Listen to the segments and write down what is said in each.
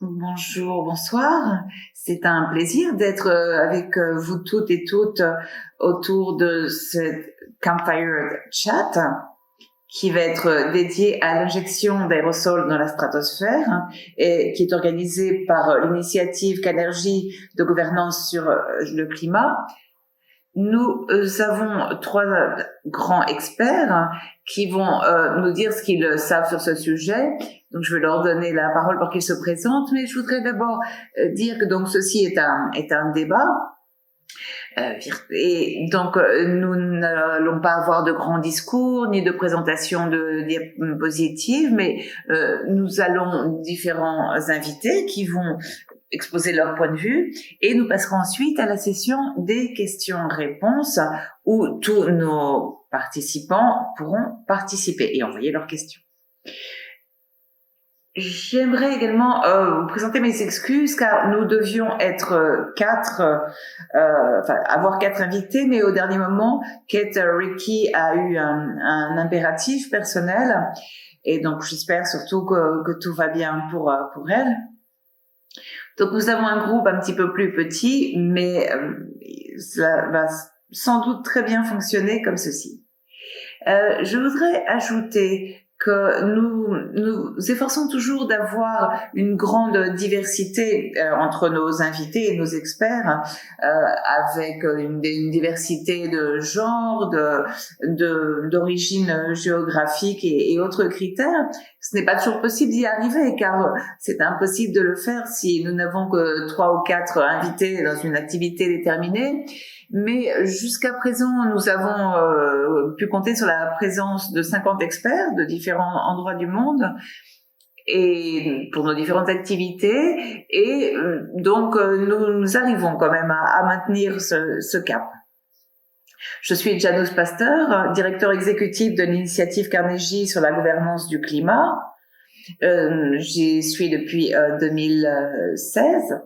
Bonjour, bonsoir. C'est un plaisir d'être avec vous toutes et toutes autour de ce Campfire Chat qui va être dédié à l'injection d'aérosols dans la stratosphère et qui est organisé par l'initiative Canergie de gouvernance sur le climat. Nous avons trois grands experts qui vont nous dire ce qu'ils savent sur ce sujet. Donc, je vais leur donner la parole pour qu'ils se présentent, mais je voudrais d'abord dire que donc ceci est un débat. Et donc, nous n'allons pas avoir de grands discours ni de présentation de diapositives, mais nous allons différents invités qui vont exposer leur point de vue et nous passerons ensuite à la session des questions-réponses où tous nos participants pourront participer et envoyer leurs questions. J'aimerais également vous présenter mes excuses car nous devions être avoir quatre invités, mais au dernier moment, Kate Ricky a eu un impératif personnel et donc j'espère surtout que tout va bien pour elle. Donc nous avons un groupe un petit peu plus petit, mais ça va sans doute très bien fonctionner comme ceci. Je voudrais ajouter que nous efforçons toujours d'avoir une grande diversité entre nos invités et nos experts, avec une diversité de genre, d'origine géographique et autres critères. Ce n'est pas toujours possible d'y arriver car c'est impossible de le faire si nous n'avons que 3 ou 4 invités dans une activité déterminée. Mais jusqu'à présent, nous avons pu compter sur la présence de 50 experts de différents endroits du monde et pour nos différentes activités. Et donc, nous arrivons quand même à maintenir ce cap. Je suis Janus Pasteur, directeur exécutif de l'initiative Carnegie sur la gouvernance du climat. J'y suis depuis 2016.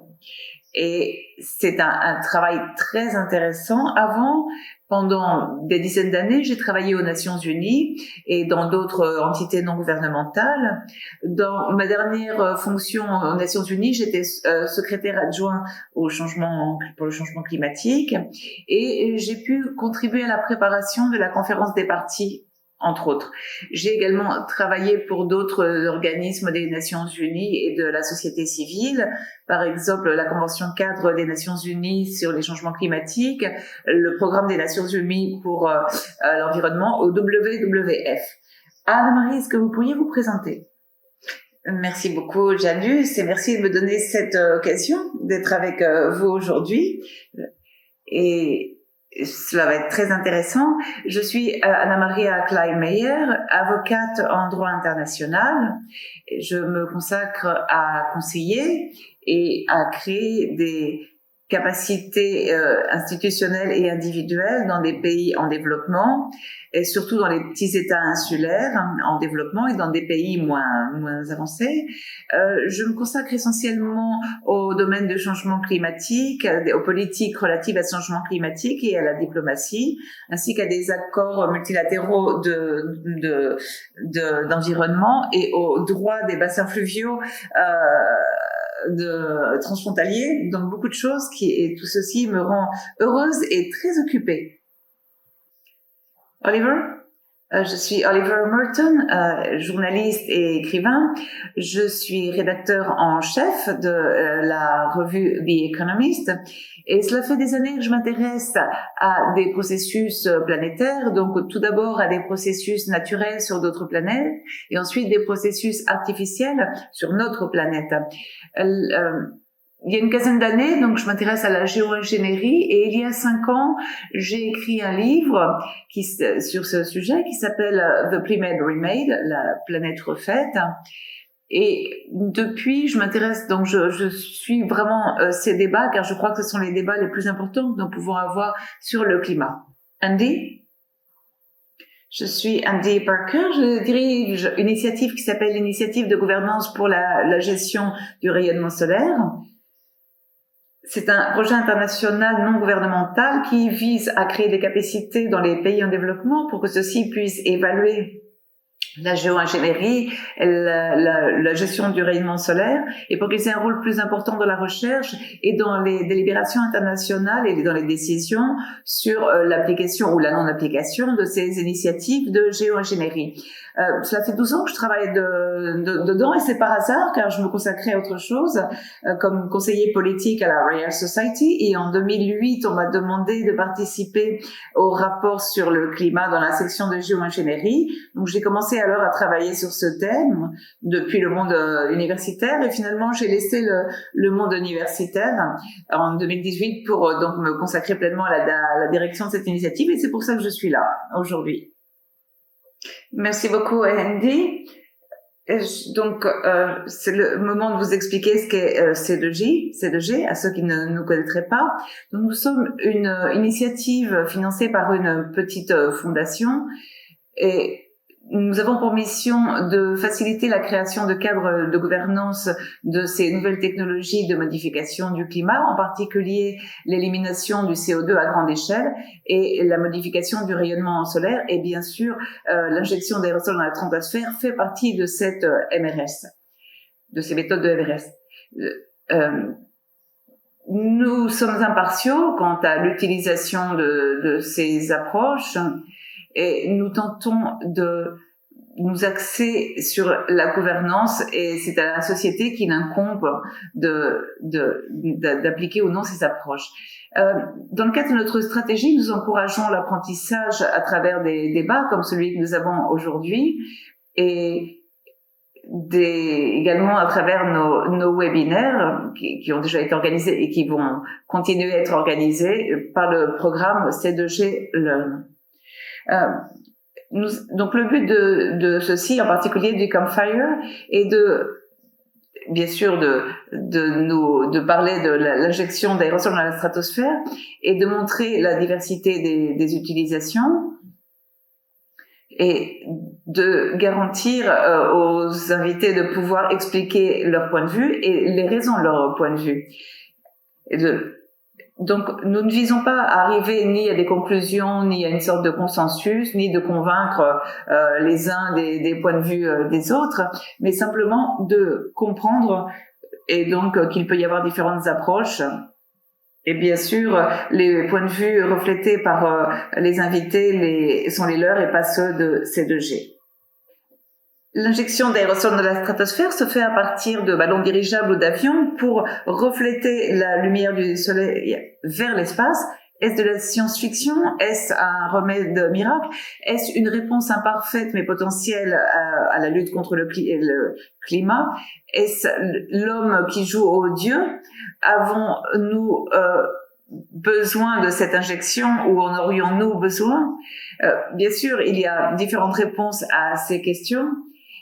Et c'est un travail très intéressant. Avant, pendant des dizaines d'années, j'ai travaillé aux Nations Unies et dans d'autres entités non gouvernementales. Dans ma dernière fonction aux Nations Unies, j'étais secrétaire adjoint pour le changement climatique et j'ai pu contribuer à la préparation de la conférence des parties, entre autres. J'ai également travaillé pour d'autres organismes des Nations Unies et de la société civile, par exemple la Convention cadre des Nations Unies sur les changements climatiques, le programme des Nations Unies pour l'environnement au WWF. Anne-Marie, est-ce que vous pourriez vous présenter? Merci beaucoup, Janus, et merci de me donner cette occasion d'être avec vous aujourd'hui. Et cela va être très intéressant. Je suis Anna-Maria Kleinmeyer, avocate en droit international. Je me consacre à conseiller et à créer des capacités institutionnelles et individuelles dans des pays en développement et surtout dans les petits États insulaires en développement et dans des pays moins avancés. Je me consacre essentiellement au domaine du changement climatique, aux politiques relatives à ce changement climatique et à la diplomatie, ainsi qu'à des accords multilatéraux d'environnement et aux droits des bassins fluviaux transfrontaliers, donc beaucoup de choses et tout ceci me rend heureuse et très occupée. Oliver? Je suis Oliver Merton, journaliste et écrivain. Je suis rédacteur en chef de la revue The Economist et cela fait des années que je m'intéresse à des processus planétaires, donc tout d'abord à des processus naturels sur d'autres planètes et ensuite des processus artificiels sur notre planète. Il y a une quinzaine d'années, donc je m'intéresse à la géo-ingénierie et il y a 5 ans, j'ai écrit un livre sur ce sujet qui s'appelle The Planet Remade, la planète refaite. Et depuis, je m'intéresse, donc je suis vraiment ces débats car je crois que ce sont les débats les plus importants que nous pouvons avoir sur le climat. Andy? Je suis Andy Parker, je dirige une initiative qui s'appelle l'Initiative de gouvernance pour la gestion du rayonnement solaire. C'est un projet international non gouvernemental qui vise à créer des capacités dans les pays en développement pour que ceux-ci puissent évaluer la géo-ingénierie, la gestion du rayonnement solaire, et pour qu'ils aient un rôle plus important dans la recherche et dans les délibérations internationales et dans les décisions sur l'application ou la non-application de ces initiatives de géo-ingénierie. Cela fait 12 ans que je travaille dedans, et c'est par hasard car je me consacrais à autre chose comme conseiller politique à la Royal Society, et en 2008 on m'a demandé de participer au rapport sur le climat dans la section de géo-ingénierie. Donc j'ai commencé alors à travailler sur ce thème depuis le monde universitaire, et finalement j'ai laissé le monde universitaire en 2018 pour donc me consacrer pleinement à la direction de cette initiative, et c'est pour ça que je suis là aujourd'hui. Merci beaucoup, Andy. Donc, c'est le moment de vous expliquer ce qu'est C2G, à ceux qui ne nous connaîtraient pas. Donc, nous sommes une initiative financée par une petite fondation, et nous avons pour mission de faciliter la création de cadres de gouvernance de ces nouvelles technologies de modification du climat, en particulier l'élimination du CO2 à grande échelle et la modification du rayonnement solaire, et bien sûr l'injection d'aérosols dans la troposphère fait partie de cette MRS, de ces méthodes de MRS. Nous sommes impartiaux quant à l'utilisation de ces approches, et nous tentons de nous axer sur la gouvernance, et c'est à la société qu'il incombe d'appliquer ou non ces approches. Dans le cadre de notre stratégie, nous encourageons l'apprentissage à travers des débats comme celui que nous avons aujourd'hui, et également à travers nos webinaires qui ont déjà été organisés et qui vont continuer à être organisés par le programme C2G Learn. Donc le but de en particulier du Campfire, est bien sûr de parler de l'injection d'aérosols dans la stratosphère et de montrer la diversité des utilisations, et de garantir aux invités de pouvoir expliquer leur point de vue et les raisons de leur point de vue. Donc, nous ne visons pas à arriver ni à des conclusions, ni à une sorte de consensus, ni de convaincre les uns des points de vue des autres, mais simplement de comprendre, et donc qu'il peut y avoir différentes approches. Et bien sûr, les points de vue reflétés par les invités sont les leurs et pas ceux de C2G. L'injection d'aérosols dans la stratosphère se fait à partir de ballons dirigeables ou d'avions pour refléter la lumière du soleil vers l'espace. Est-ce de la science-fiction? Est-ce un remède miracle? Est-ce une réponse imparfaite mais potentielle à la lutte contre le climat? Est-ce l'homme qui joue aux dieux? Avons-nous besoin de cette injection, ou en aurions-nous besoin? Bien sûr, il y a différentes réponses à ces questions.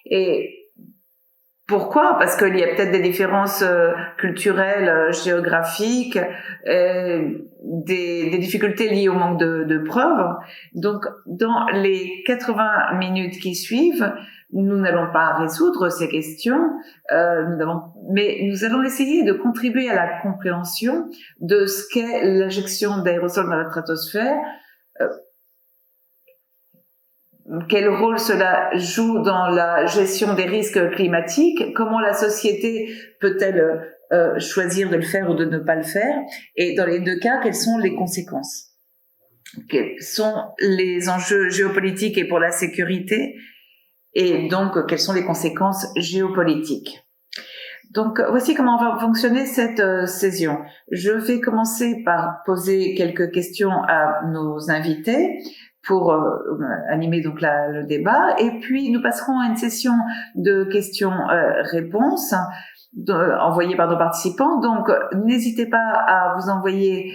Et pourquoi? Parce qu'il y a peut-être des différences culturelles, géographiques, des difficultés liées au manque de preuves. Donc, dans les 80 minutes qui suivent, nous n'allons pas résoudre ces questions, mais nous allons essayer de contribuer à la compréhension de ce qu'est l'injection d'aérosols dans la stratosphère, quel rôle cela joue dans la gestion des risques climatiques, comment la société peut-elle choisir de le faire ou de ne pas le faire, et dans les deux cas, quelles sont les conséquences, quels sont les enjeux géopolitiques et pour la sécurité, et donc quelles sont les conséquences géopolitiques. Donc voici comment va fonctionner cette session. Je vais commencer par poser quelques questions à nos invités pour animer donc le débat, et puis nous passerons à une session de questions-réponses envoyées par nos participants. Donc n'hésitez pas à vous envoyer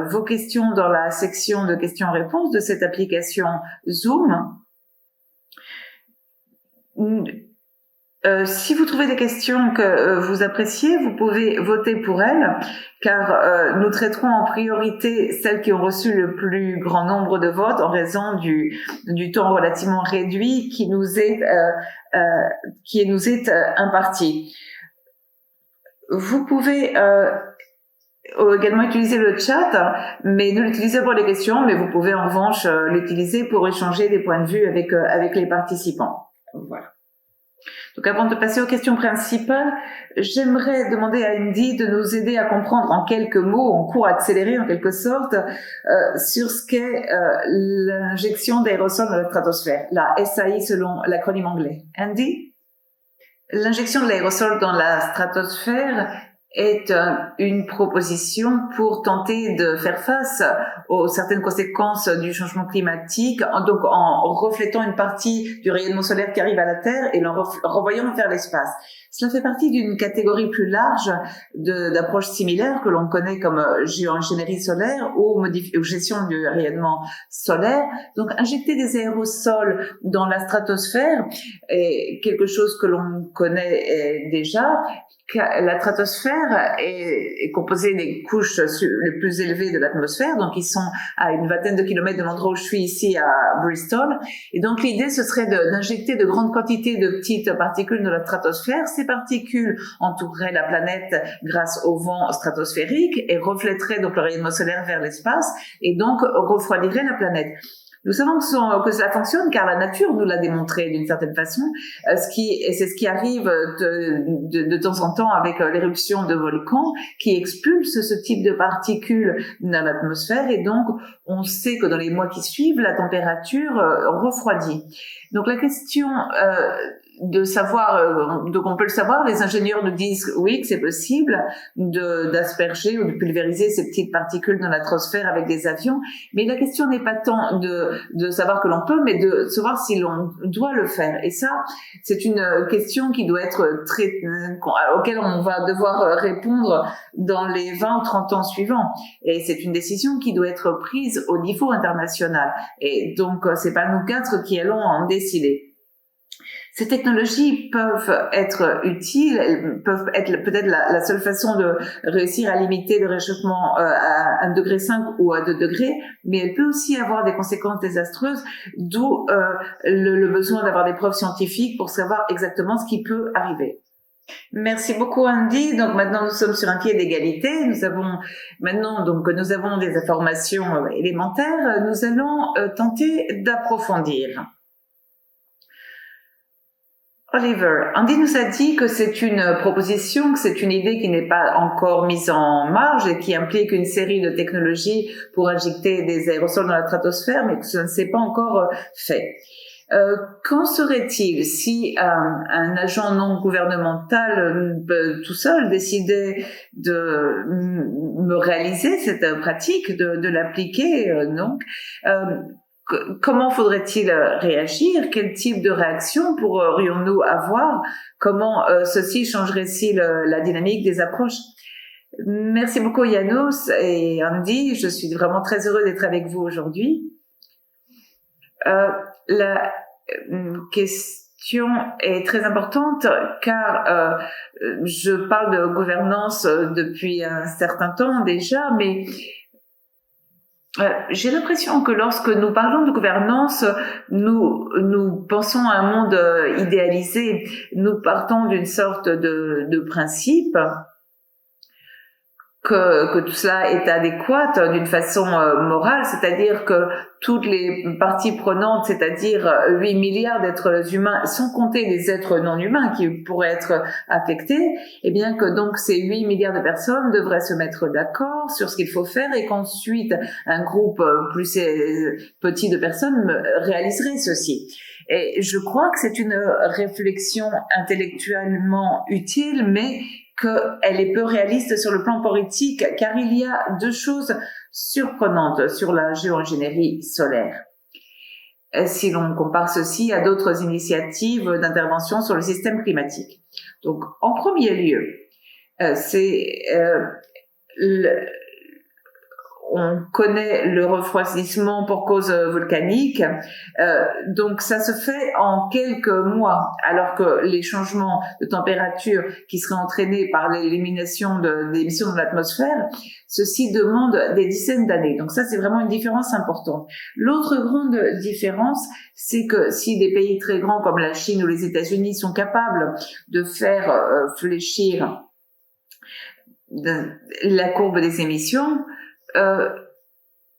vos questions dans la section de questions-réponses de cette application Zoom. Si vous trouvez des questions que vous appréciez, vous pouvez voter pour elles, car nous traiterons en priorité celles qui ont reçu le plus grand nombre de votes en raison du temps relativement réduit qui nous est imparti. Vous pouvez également utiliser le chat, mais ne l'utilisez pas pour les questions, mais vous pouvez en revanche l'utiliser pour échanger des points de vue avec les participants. Voilà. Donc avant de passer aux questions principales, j'aimerais demander à Andy de nous aider à comprendre en quelques mots, en cours accéléré en quelque sorte, sur ce qu'est l'injection d'aérosols dans la stratosphère, la SAI selon l'acronyme anglais. Andy? L'injection de l'aérosol dans la stratosphère est une proposition pour tenter de faire face aux certaines conséquences du changement climatique, donc en reflétant une partie du rayonnement solaire qui arrive à la Terre et l'en renvoyant vers l'espace. Cela fait partie d'une catégorie plus large d'approches similaires que l'on connaît comme géoingénierie solaire ou gestion du rayonnement solaire. Donc, injecter des aérosols dans la stratosphère est quelque chose que l'on connaît déjà. La stratosphère est composée des couches les plus élevées de l'atmosphère, donc ils sont à une vingtaine de kilomètres de l'endroit où je suis ici à Bristol. Et donc l'idée, ce serait d'injecter de grandes quantités de petites particules dans la stratosphère. Ces particules entoureraient la planète grâce au vent stratosphérique et reflèteraient donc le rayonnement solaire vers l'espace et donc refroidiraient la planète. Nous savons que cela fonctionne car la nature nous l'a démontré d'une certaine façon. C'est ce qui arrive de temps en temps avec l'éruption de volcans qui expulsent ce type de particules dans l'atmosphère et donc on sait que dans les mois qui suivent, la température refroidit. Donc la question de savoir, donc on peut le savoir, les ingénieurs nous disent oui que c'est possible d'asperger ou de pulvériser ces petites particules dans l'atmosphère avec des avions, mais la question n'est pas tant de savoir que l'on peut, mais de savoir si l'on doit le faire. Et ça, c'est une question qui doit être auquel on va devoir répondre dans les 20 ou 30 ans suivants. Et c'est une décision qui doit être prise au niveau international. Et donc, c'est pas nous quatre qui allons en décider. Ces technologies peuvent être utiles, elles peuvent être peut-être la seule façon de réussir à limiter le réchauffement à 1,5 degré ou à 2 degrés, mais elle peut aussi avoir des conséquences désastreuses, d'où le besoin d'avoir des preuves scientifiques pour savoir exactement ce qui peut arriver. Merci beaucoup Andy. Donc maintenant nous sommes sur un pied d'égalité. Nous avons des informations élémentaires. Nous allons tenter d'approfondir. Oliver, Andy nous a dit que c'est une proposition, que c'est une idée qui n'est pas encore mise en marge et qui implique une série de technologies pour injecter des aérosols dans la stratosphère, mais que ça ne s'est pas encore fait. Qu'en serait-il si un agent non gouvernemental tout seul décidait de me réaliser cette pratique, de l'appliquer comment faudrait-il réagir? Quel type de réaction pourrions-nous avoir? Comment ceci changerait-il la dynamique des approches? Merci beaucoup Janos et Andy, je suis vraiment très heureux d'être avec vous aujourd'hui. La question est très importante car je parle de gouvernance depuis un certain temps déjà, mais j'ai l'impression que lorsque nous parlons de gouvernance, nous pensons à un monde idéalisé. Nous partons d'une sorte de principe que tout cela est adéquat d'une façon morale, c'est-à-dire que toutes les parties prenantes, c'est-à-dire 8 milliards d'êtres humains, sans compter les êtres non humains qui pourraient être affectés, et bien que donc ces 8 milliards de personnes devraient se mettre d'accord sur ce qu'il faut faire et qu'ensuite un groupe plus petit de personnes réaliserait ceci. Et je crois que c'est une réflexion intellectuellement utile, mais qu'elle est peu réaliste sur le plan politique, car il y a deux choses surprenantes sur la géoingénierie solaire. Si l'on compare ceci à d'autres initiatives d'intervention sur le système climatique. Donc, en premier lieu, on connaît le refroidissement pour cause volcanique, donc ça se fait en quelques mois, alors que les changements de température qui seraient entraînés par l'élimination des émissions de l'atmosphère, ceci demande des dizaines d'années. Donc ça, c'est vraiment une différence importante. L'autre grande différence, c'est que si des pays très grands comme la Chine ou les États-Unis sont capables de faire fléchir la courbe des émissions,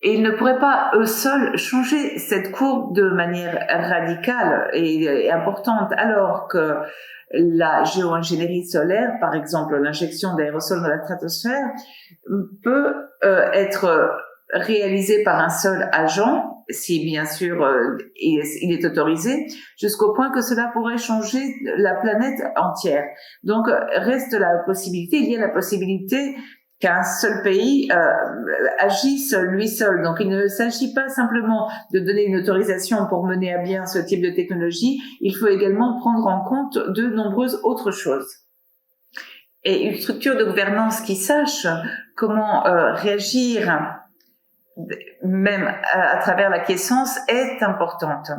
ils ne pourraient pas eux seuls changer cette courbe de manière radicale et importante, alors que la géo-ingénierie solaire, par exemple l'injection d'aérosols dans la stratosphère, peut être réalisée par un seul agent, si bien sûr il est autorisé, jusqu'au point que cela pourrait changer la planète entière. Donc reste la possibilité, il y a la possibilité qu'un seul pays agisse lui seul. Donc il ne s'agit pas simplement de donner une autorisation pour mener à bien ce type de technologie, il faut également prendre en compte de nombreuses autres choses. Et une structure de gouvernance qui sache comment réagir même à travers la quiescence est importante.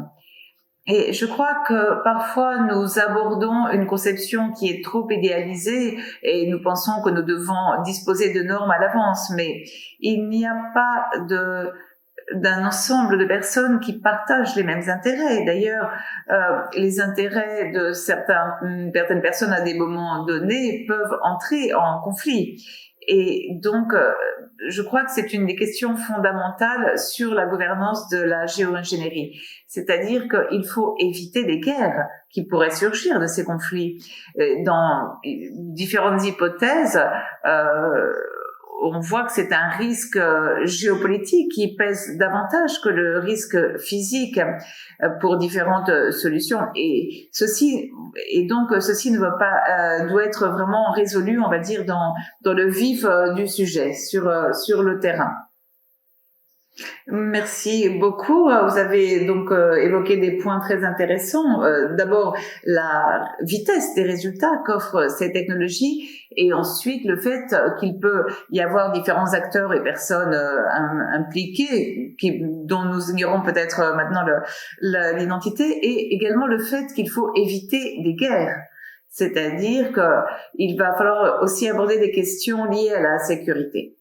Et je crois que parfois nous abordons une conception qui est trop idéalisée et nous pensons que nous devons disposer de normes à l'avance, mais il n'y a pas d'un ensemble de personnes qui partagent les mêmes intérêts. D'ailleurs, les intérêts de certaines personnes à des moments donnés peuvent entrer en conflit. Et donc, je crois que c'est une des questions fondamentales sur la gouvernance de la géo-ingénierie. C'est-à-dire qu'il faut éviter des guerres qui pourraient surgir de ces conflits. Dans différentes hypothèses, on voit que c'est un risque géopolitique qui pèse davantage que le risque physique pour différentes solutions. Et ceci doit être vraiment résolu, on va dire, dans le vif du sujet, sur le terrain. Merci beaucoup. Vous avez donc évoqué des points très intéressants. D'abord, la vitesse des résultats qu'offrent ces technologies et ensuite le fait qu'il peut y avoir différents acteurs et personnes impliquées dont nous ignorons peut-être maintenant l'identité et également le fait qu'il faut éviter des guerres. C'est-à-dire qu'il va falloir aussi aborder des questions liées à la sécurité.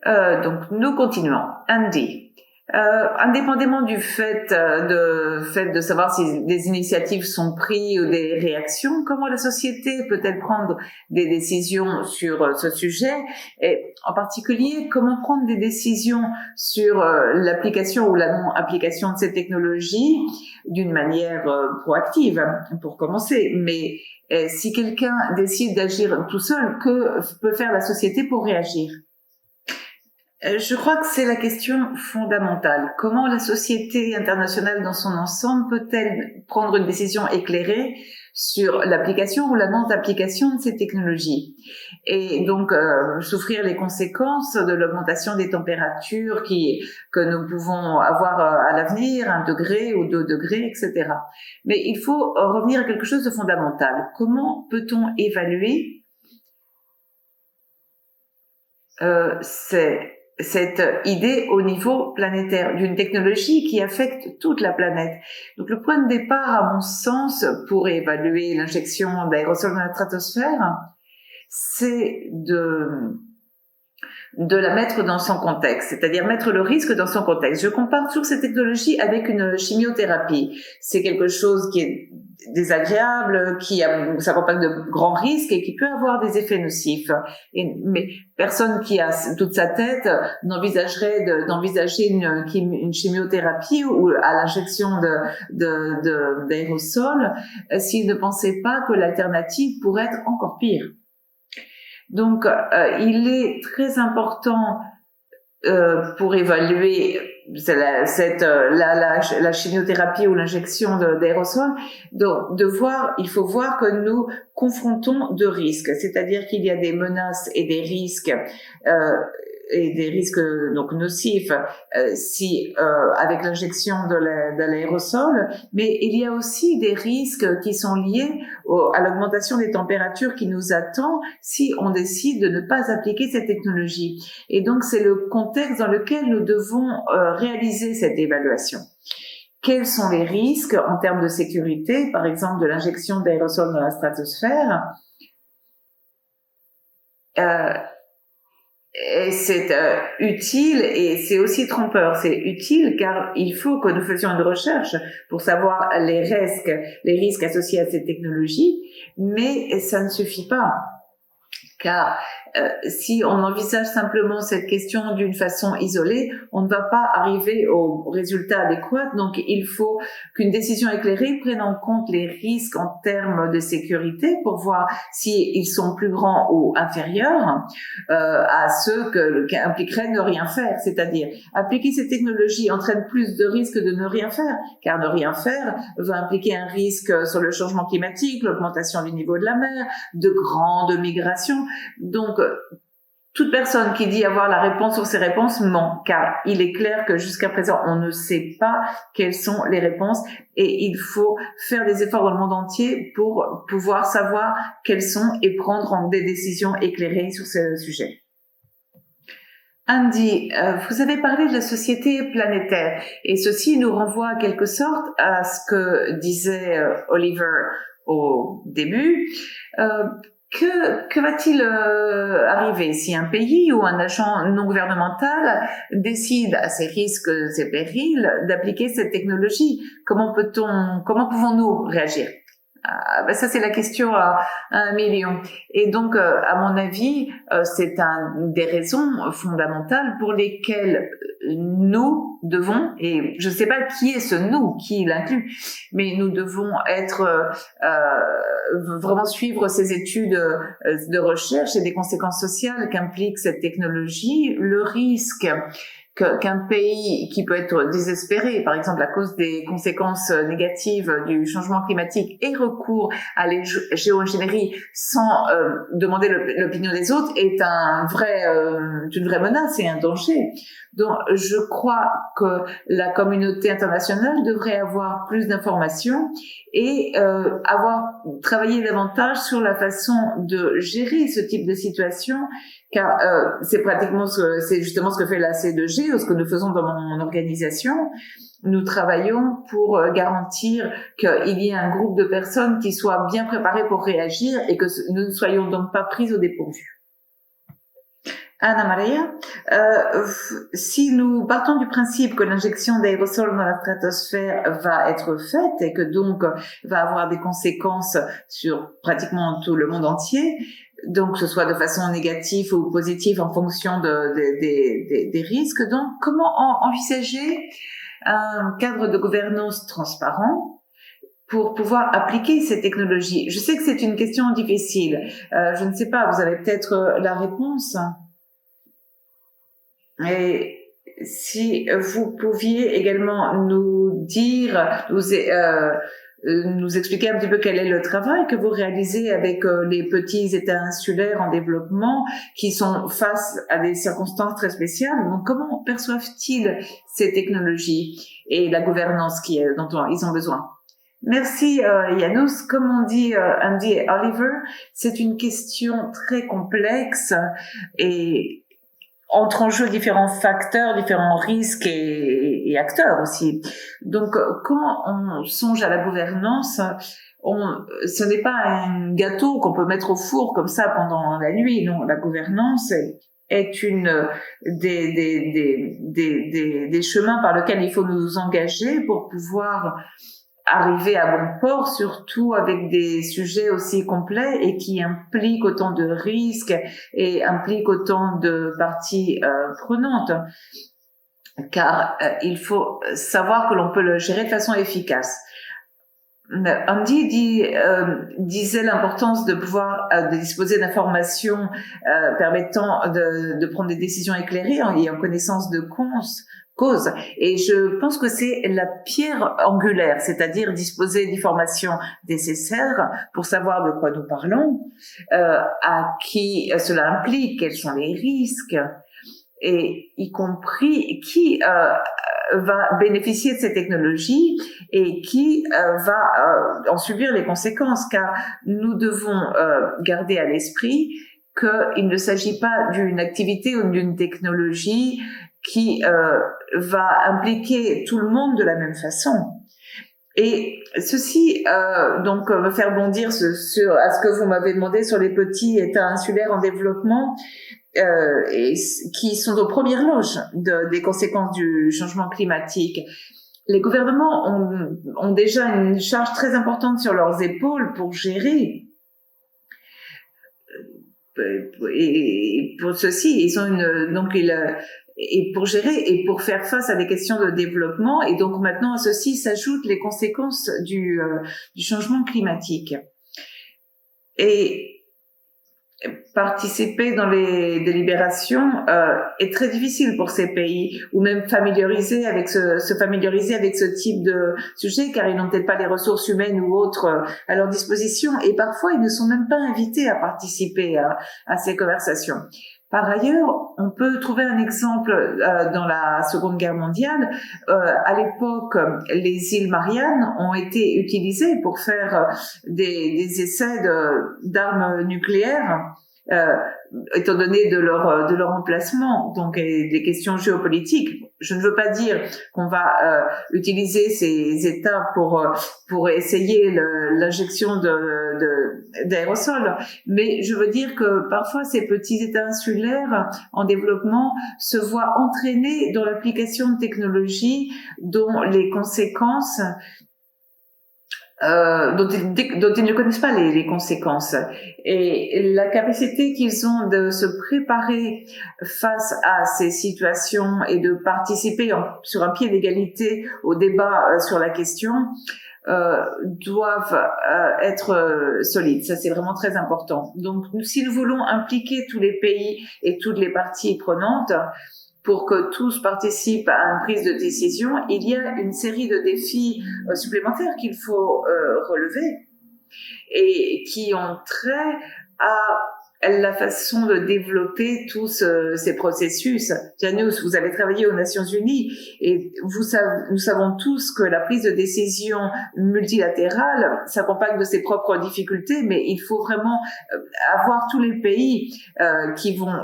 Donc nous continuons. Andy, indépendamment du fait de savoir si des initiatives sont prises ou des réactions, comment la société peut-elle prendre des décisions sur ce sujet et en particulier comment prendre des décisions sur l'application ou la non-application de ces technologies d'une manière proactive pour commencer, mais si quelqu'un décide d'agir tout seul, que peut faire la société pour réagir? Je crois que c'est la question fondamentale. Comment la société internationale dans son ensemble peut-elle prendre une décision éclairée sur l'application ou la non-application de ces technologies et donc souffrir les conséquences de l'augmentation des températures que nous pouvons avoir à l'avenir, 1 degré ou 2 degrés, etc. Mais il faut revenir à quelque chose de fondamental. Comment peut-on évaluer cette idée au niveau planétaire d'une technologie qui affecte toute la planète. Donc le point de départ, à mon sens, pour évaluer l'injection d'aérosols dans la stratosphère, c'est de la mettre dans son contexte, c'est-à-dire mettre le risque dans son contexte. Je compare toujours cette technologie avec une chimiothérapie. C'est quelque chose qui est désagréable, qui s'accompagne de grands risques et qui peut avoir des effets nocifs. Mais personne qui a toute sa tête n'envisagerait d'envisager une chimiothérapie ou à l'injection d'aérosols s'il ne pensait pas que l'alternative pourrait être encore pire. Donc, il est très important pour évaluer la chimiothérapie ou l'injection d'aérosols, il faut voir que nous confrontons deux risques, c'est-à-dire qu'il y a des menaces et des risques donc nocifs avec l'injection de l'aérosol, mais il y a aussi des risques qui sont liés à l'augmentation des températures qui nous attend si on décide de ne pas appliquer cette technologie. Et donc c'est le contexte dans lequel nous devons réaliser cette évaluation. Quels sont les risques en termes de sécurité, par exemple de l'injection d'aérosols dans la stratosphère? Et c'est utile et c'est aussi trompeur. C'est utile car il faut que nous faisions une recherche pour savoir les risques associés à ces technologies, mais ça ne suffit pas car si on envisage simplement cette question d'une façon isolée, on ne va pas arriver au résultat adéquat. Donc, il faut qu'une décision éclairée prenne en compte les risques en termes de sécurité pour voir si ils sont plus grands ou inférieurs à ceux qu'impliquerait ne rien faire. C'est-à-dire, appliquer ces technologies entraîne plus de risques de ne rien faire, car ne rien faire va impliquer un risque sur le changement climatique, l'augmentation du niveau de la mer, de grandes migrations. Donc, toute personne qui dit avoir la réponse sur ces réponses ment, car il est clair que jusqu'à présent, on ne sait pas quelles sont les réponses et il faut faire des efforts dans le monde entier pour pouvoir savoir quelles sont et prendre des décisions éclairées sur ce sujet. Andy, vous avez parlé de la société planétaire et ceci nous renvoie en quelque sorte à ce que disait Oliver au début. Que va-t-il arriver si un pays ou un agent non gouvernemental décide à ses risques et périls d'appliquer cette technologie? Comment pouvons-nous réagir? Ça c'est la question à 1 million. Et donc, à mon avis, c'est des raisons fondamentales pour lesquelles nous devons, et je ne sais pas qui est ce nous, qui l'inclut, mais nous devons vraiment suivre ces études de recherche et des conséquences sociales qu'implique cette technologie, le risque qu'un pays qui peut être désespéré, par exemple à cause des conséquences négatives du changement climatique, ait recours à la géoingénierie sans demander l'opinion des autres est une vraie menace et un danger. Donc, je crois que la communauté internationale devrait avoir plus d'informations et travaillé davantage sur la façon de gérer ce type de situation, car c'est justement ce que fait la C2G ou ce que nous faisons dans mon organisation. Nous travaillons pour garantir qu'il y ait un groupe de personnes qui soient bien préparées pour réagir et que nous ne soyons donc pas pris au dépourvu. Anna Maria, si nous partons du principe que l'injection d'aérosols dans la stratosphère va être faite et que donc va avoir des conséquences sur pratiquement tout le monde entier, donc que ce soit de façon négative ou positive en fonction des risques, donc comment envisager un cadre de gouvernance transparent pour pouvoir appliquer ces technologies? Je sais que c'est une question difficile. Je ne sais pas, vous avez peut-être la réponse. Et si vous pouviez également nous dire, nous expliquer un petit peu quel est le travail que vous réalisez avec les petits États insulaires en développement qui sont face à des circonstances très spéciales. Donc, comment perçoivent-ils ces technologies et la gouvernance dont ils ont besoin? Merci Janusz. Comme on dit Andy et Oliver, c'est une question très complexe et entre en jeu différents facteurs, différents risques et acteurs aussi. Donc, quand on songe à la gouvernance, ce n'est pas un gâteau qu'on peut mettre au four comme ça pendant la nuit. Non, la gouvernance est des chemins par lesquels il faut nous engager pour pouvoir arriver à bon port, surtout avec des sujets aussi complets et qui impliquent autant de risques et impliquent autant de parties prenantes. Car il faut savoir que l'on peut le gérer de façon efficace. Andy disait l'importance de pouvoir de disposer d'informations permettant de prendre des décisions éclairées et en connaissance de cause. Et je pense que c'est la pierre angulaire, c'est-à-dire disposer d'informations nécessaires pour savoir de quoi nous parlons, à qui cela implique, quels sont les risques, et y compris qui va bénéficier de ces technologies et qui va en subir les conséquences, car nous devons garder à l'esprit qu'il ne s'agit pas d'une activité ou d'une technologie qui va impliquer tout le monde de la même façon. Et ceci donc me faire bondir à ce que vous m'avez demandé sur les petits États insulaires en développement et qui sont aux premières loges des conséquences du changement climatique. Les gouvernements ont déjà une charge très importante sur leurs épaules pour gérer et pour ceci, ils ont et pour gérer et pour faire face à des questions de développement. Et donc maintenant, à ceci s'ajoutent les conséquences du changement climatique. Et participer dans les délibérations est très difficile pour ces pays, ou même se familiariser avec ce type de sujet, car ils n'ont peut-être pas les ressources humaines ou autres à leur disposition, et parfois ils ne sont même pas invités à participer à ces conversations. Par ailleurs, on peut trouver un exemple dans la Seconde Guerre mondiale. À l'époque, les îles Mariannes ont été utilisées pour faire des essais d'armes nucléaires. Étant donné de leur emplacement, donc des questions géopolitiques. Je ne veux pas dire qu'on va utiliser ces États pour essayer l'injection d'aérosols, mais je veux dire que parfois ces petits États insulaires en développement se voient entraînés dans l'application de technologies dont les conséquences dont ils ne connaissent pas les conséquences, et la capacité qu'ils ont de se préparer face à ces situations et de participer sur un pied d'égalité au débat sur la question doivent être solides. Ça, c'est vraiment très important. Donc, si nous voulons impliquer tous les pays et toutes les parties prenantes pour que tous participent à une prise de décision, il y a une série de défis supplémentaires qu'il faut relever et qui ont trait à la façon de développer tous ces processus. Janus, vous avez travaillé aux Nations Unies et nous savons tous que la prise de décision multilatérale s'accompagne de ses propres difficultés, mais il faut vraiment avoir tous les pays qui vont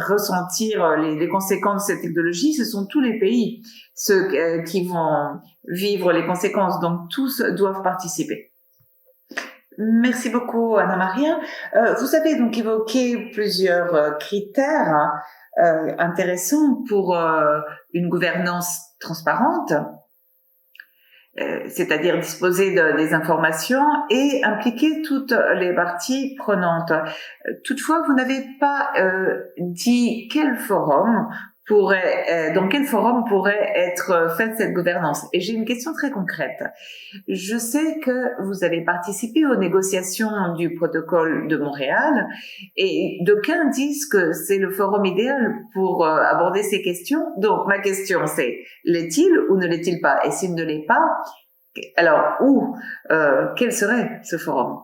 ressentir les conséquences de cette technologie. Ce sont tous les pays ceux qui vont vivre les conséquences, donc tous doivent participer. Merci beaucoup, Anna-Maria. Vous avez donc évoqué plusieurs critères intéressants pour une gouvernance transparente, c'est-à-dire disposer des informations et impliquer toutes les parties prenantes. Toutefois, vous n'avez pas dit dans quel forum pourrait être faite cette gouvernance. Et j'ai une question très concrète. Je sais que vous avez participé aux négociations du protocole de Montréal et d'aucuns disent que c'est le forum idéal pour aborder ces questions. Donc, ma question c'est, l'est-il ou ne l'est-il pas? Et s'il ne l'est pas, alors quel serait ce forum?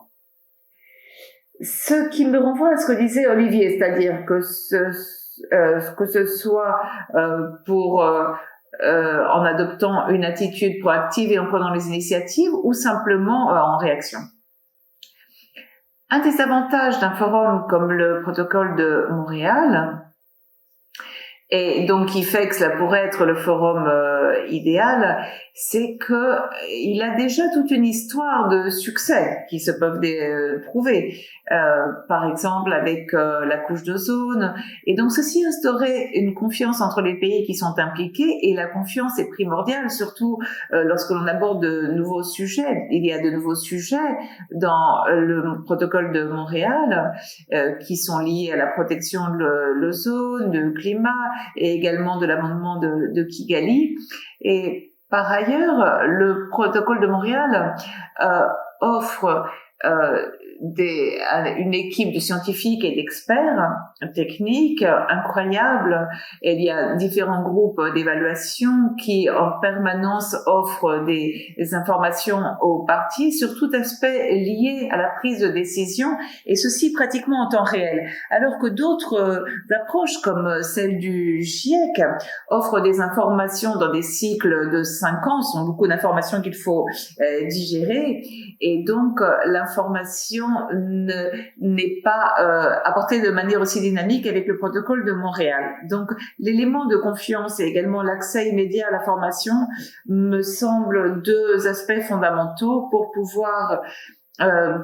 Ce qui me renvoie à ce que disait Olivier, c'est-à-dire que ce soit en adoptant une attitude proactive et en prenant les initiatives ou simplement en réaction. Un des avantages d'un forum comme le protocole de Montréal, et donc qui fait que cela pourrait être le forum idéal, c'est que il a déjà toute une histoire de succès qui se peuvent prouver, par exemple avec la couche d'ozone, et donc ceci instaurait une confiance entre les pays qui sont impliqués, et la confiance est primordiale, surtout lorsque l'on aborde de nouveaux sujets. Il y a de nouveaux sujets dans le protocole de Montréal qui sont liés à la protection de l'ozone, du climat, et également de l'amendement de Kigali. Et par ailleurs, le protocole de Montréal offre une équipe de scientifiques et d'experts techniques incroyables. Et il y a différents groupes d'évaluation qui en permanence offrent des informations aux parties sur tout aspect lié à la prise de décision, et ceci pratiquement en temps réel. Alors que d'autres approches comme celle du GIEC offrent des informations dans des cycles de 5 ans, ce sont beaucoup d'informations qu'il faut digérer, et donc l'information n'est pas apportée de manière aussi dynamique avec le protocole de Montréal. Donc l'élément de confiance et également l'accès immédiat à l'information me semblent deux aspects fondamentaux pour pouvoir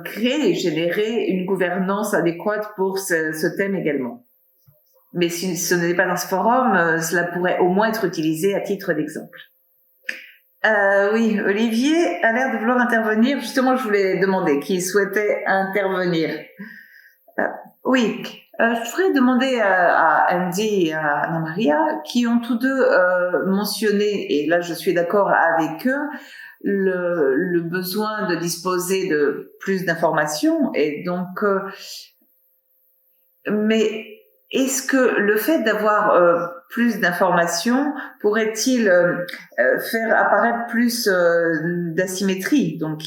créer et générer une gouvernance adéquate pour ce thème également. Mais si ce n'est pas dans ce forum, cela pourrait au moins être utilisé à titre d'exemple. Oui, Olivier a l'air de vouloir intervenir. Justement, je voulais demander qui souhaitait intervenir. Oui, je voudrais demander à Andy et à Anna Maria, qui ont tous deux mentionné, et là je suis d'accord avec eux, le besoin de disposer de plus d'informations. Et donc, mais est-ce que le fait d'avoir plus d'informations pourrait-il faire apparaître plus d'asymétrie, donc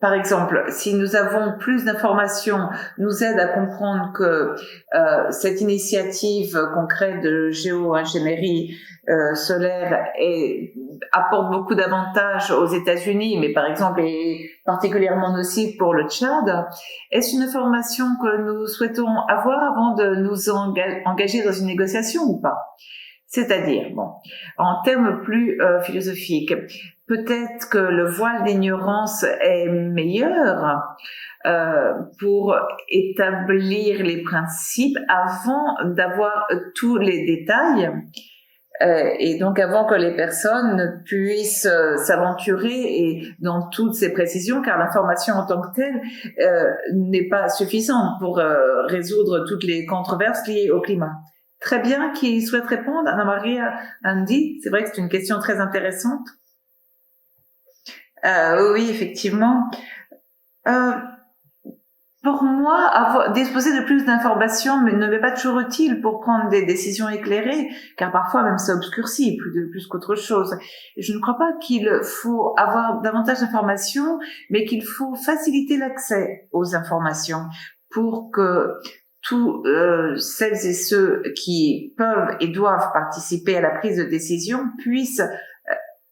par exemple, si nous avons plus d'informations, nous aide à comprendre que cette initiative concrète de géo-ingénierie solaire apporte beaucoup d'avantages aux États-Unis, mais par exemple est particulièrement nocive pour le Tchad. Est-ce une information que nous souhaitons avoir avant de nous engager dans une négociation ou pas? C'est-à-dire, bon, en termes plus philosophiques, peut-être que le voile d'ignorance est meilleur pour établir les principes avant d'avoir tous les détails et donc avant que les personnes ne puissent s'aventurer dans toutes ces précisions, car l'information en tant que telle n'est pas suffisante pour résoudre toutes les controverses liées au climat. Très bien, qui souhaite répondre? Anna-Maria, Andy, c'est vrai que c'est une question très intéressante. Oui, effectivement. Pour moi, disposer de plus d'informations ne m'est pas toujours utile pour prendre des décisions éclairées, car parfois même ça obscurcit plus qu'autre chose. Je ne crois pas qu'il faut avoir davantage d'informations, mais qu'il faut faciliter l'accès aux informations pour que tous celles et ceux qui peuvent et doivent participer à la prise de décision puissent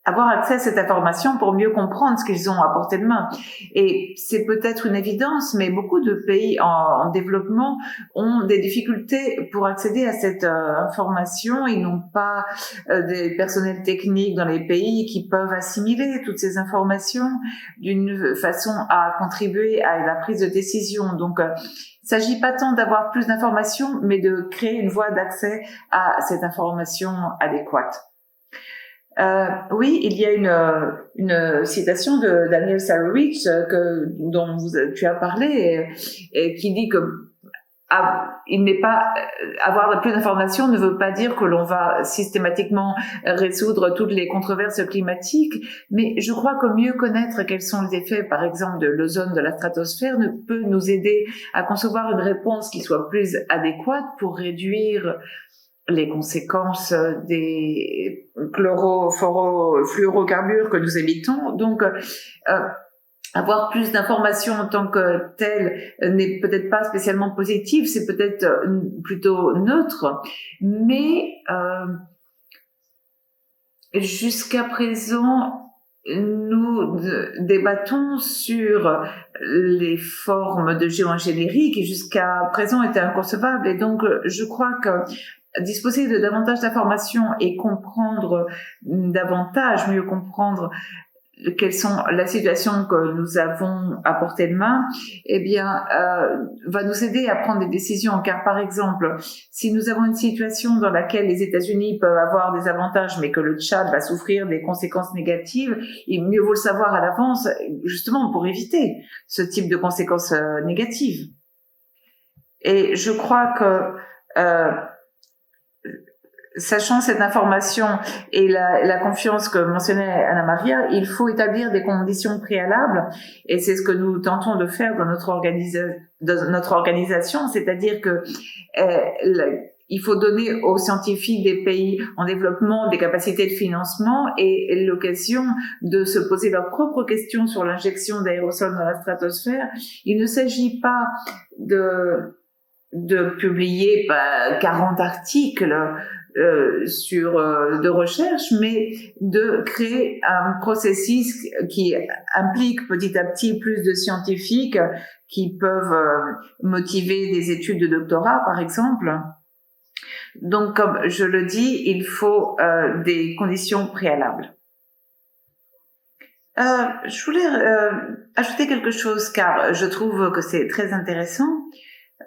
avoir accès à cette information pour mieux comprendre ce qu'ils ont à portée de main. Et c'est peut-être une évidence, mais beaucoup de pays en développement ont des difficultés pour accéder à cette information. Ils n'ont pas des personnels techniques dans les pays qui peuvent assimiler toutes ces informations d'une façon à contribuer à la prise de décision. Donc, il ne s'agit pas tant d'avoir plus d'informations, mais de créer une voie d'accès à cette information adéquate. Oui, il y a une citation de Daniel Sarowitz dont tu as parlé et qui dit que il n'est pas avoir plus d'informations ne veut pas dire que l'on va systématiquement résoudre toutes les controverses climatiques, mais je crois que mieux connaître quels sont les effets, par exemple, de l'ozone de la stratosphère peut nous aider à concevoir une réponse qui soit plus adéquate pour réduire les conséquences des fluorocarbures que nous émettons. Donc, avoir plus d'informations en tant que telle n'est peut-être pas spécialement positif, c'est peut-être plutôt neutre, mais jusqu'à présent, nous débattons sur les formes de géo-ingénierie qui jusqu'à présent étaient inconcevables, et donc je crois que disposer de davantage d'informations et comprendre davantage, mieux comprendre quelles sont la situation que nous avons à portée de main, eh bien, va nous aider à prendre des décisions. Car, par exemple, si nous avons une situation dans laquelle les États-Unis peuvent avoir des avantages, mais que le Tchad va souffrir des conséquences négatives, il mieux vaut le savoir à l'avance, justement pour éviter ce type de conséquences négatives. Et je crois que sachant cette information et la confiance que mentionnait Anna Maria, il faut établir des conditions préalables, et c'est ce que nous tentons de faire dans notre organisation, c'est-à-dire que il faut donner aux scientifiques des pays en développement des capacités de financement et l'occasion de se poser leurs propres questions sur l'injection d'aérosols dans la stratosphère. Il ne s'agit pas de publier 40 articles de recherche, mais de créer un processus qui implique petit à petit plus de scientifiques qui peuvent motiver des études de doctorat, par exemple. Donc, comme je le dis, il faut des conditions préalables. Je voulais ajouter quelque chose, car je trouve que c'est très intéressant.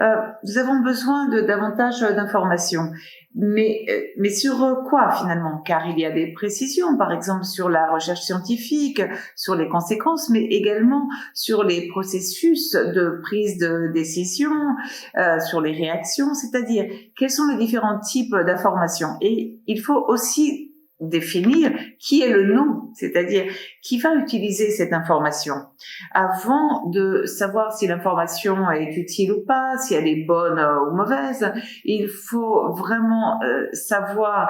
nous avons besoin de davantage d'informations. Mais sur quoi finalement? Car il y a des précisions, par exemple sur la recherche scientifique, sur les conséquences, mais également sur les processus de prise de décision, sur les réactions, c'est-à-dire quels sont les différents types d'informations. Et il faut aussi définir qui est le nous, c'est-à-dire qui va utiliser cette information. Avant de savoir si l'information est utile ou pas, si elle est bonne ou mauvaise, il faut vraiment savoir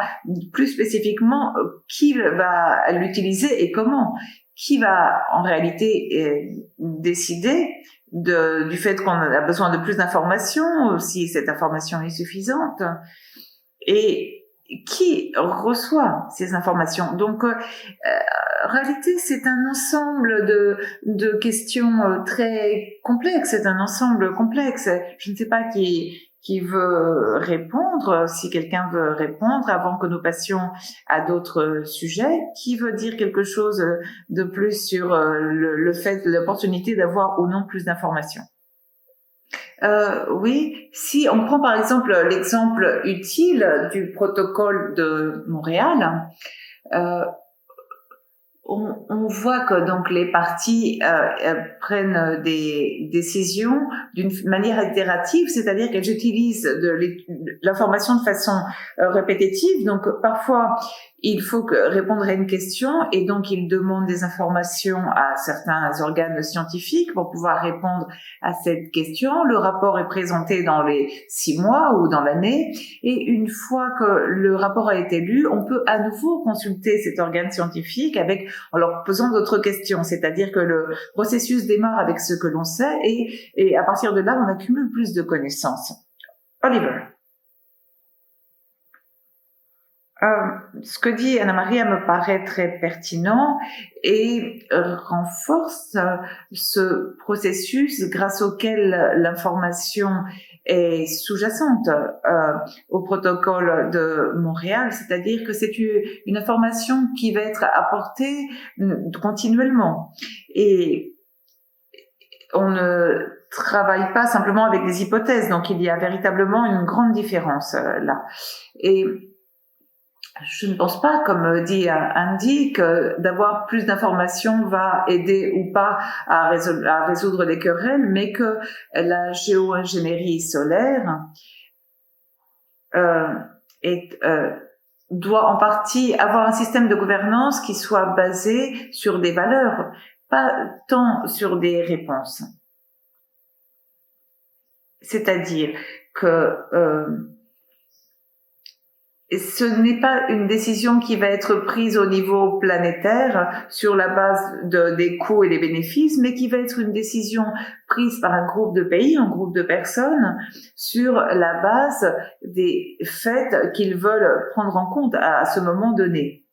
plus spécifiquement qui va l'utiliser et comment. Qui va en réalité décider du fait qu'on a besoin de plus d'informations, si cette information est suffisante, et qui reçoit ces informations. Donc, en réalité, c'est un ensemble de questions très complexes. C'est un ensemble complexe. Je ne sais pas qui veut répondre, si quelqu'un veut répondre avant que nous passions à d'autres sujets. Qui veut dire quelque chose de plus sur le fait, l'opportunité d'avoir ou non plus d'informations? Oui, si on prend par exemple l'exemple utile du protocole de Montréal, euh, on voit que donc les parties prennent des décisions d'une manière itérative, c'est-à-dire qu'elles utilisent l'information de façon répétitive. Donc parfois il faut répondre à une question et donc ils demandent des informations à certains organes scientifiques pour pouvoir répondre à cette question. Le rapport est présenté dans les 6 mois ou dans l'année et une fois que le rapport a été lu, on peut à nouveau consulter cet organe scientifique en leur posant d'autres questions, c'est-à-dire que le processus démarre avec ce que l'on sait et à partir de là, on accumule plus de connaissances. Oliver. Ce que dit Anna-Maria me paraît très pertinent et renforce ce processus grâce auquel l'information est sous-jacente au protocole de Montréal, c'est-à-dire que c'est une information qui va être apportée continuellement. Et on ne travaille pas simplement avec des hypothèses, donc il y a véritablement une grande différence là. Et je ne pense pas, comme dit Andy, que d'avoir plus d'informations va aider ou pas à résoudre des querelles, mais que la géo-ingénierie solaire doit en partie avoir un système de gouvernance qui soit basé sur des valeurs, pas tant sur des réponses. C'est-à-dire que ce n'est pas une décision qui va être prise au niveau planétaire sur la base des coûts et des bénéfices, mais qui va être une décision prise par un groupe de pays, un groupe de personnes, sur la base des faits qu'ils veulent prendre en compte à ce moment donné.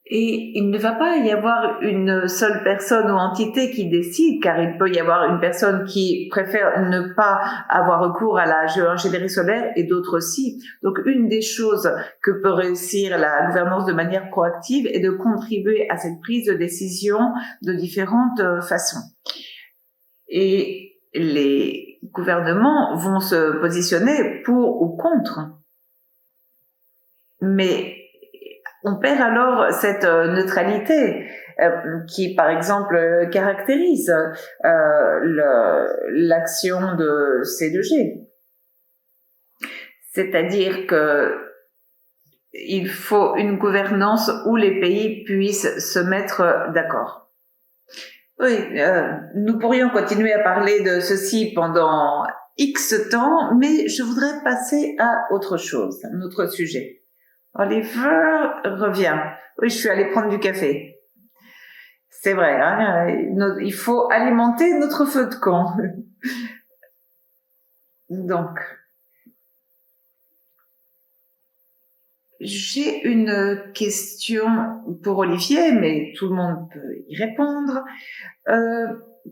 Et il ne va pas y avoir une seule personne ou entité qui décide, car il peut y avoir une personne qui préfère ne pas avoir recours à la géo-ingénierie solaire et d'autres aussi. Donc, une des choses que peut réussir la gouvernance de manière proactive est de contribuer à cette prise de décision de différentes façons. Et les gouvernements vont se positionner pour ou contre. Mais on perd alors cette neutralité qui, par exemple, caractérise l'action de C2G. C'est-à-dire que il faut une gouvernance où les pays puissent se mettre d'accord. Oui, nous pourrions continuer à parler de ceci pendant X temps, mais je voudrais passer à autre chose, un autre sujet. Oliver revient. Oui, je suis allée prendre du café. C'est vrai, hein, il faut alimenter notre feu de camp. Donc, j'ai une question pour Olivier, mais tout le monde peut y répondre.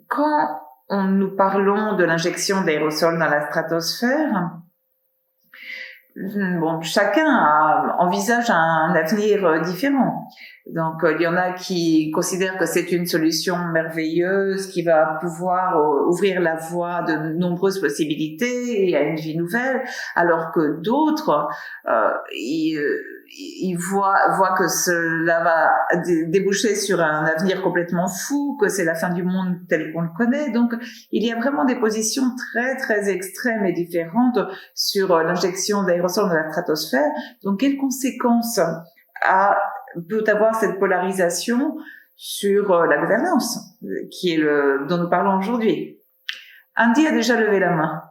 Quand nous parlons de l'injection d'aérosols dans la stratosphère, bon, chacun envisage un avenir différent. Donc, il y en a qui considèrent que c'est une solution merveilleuse qui va pouvoir ouvrir la voie de nombreuses possibilités et à une vie nouvelle, alors que d'autres, ils voient que cela va déboucher sur un avenir complètement fou, que c'est la fin du monde tel qu'on le connaît. Donc, il y a vraiment des positions très, très extrêmes et différentes sur l'injection d'aérosols dans la stratosphère. Donc, quelles conséquences peut avoir cette polarisation sur la gouvernance, qui est dont nous parlons aujourd'hui? Andy a déjà levé la main.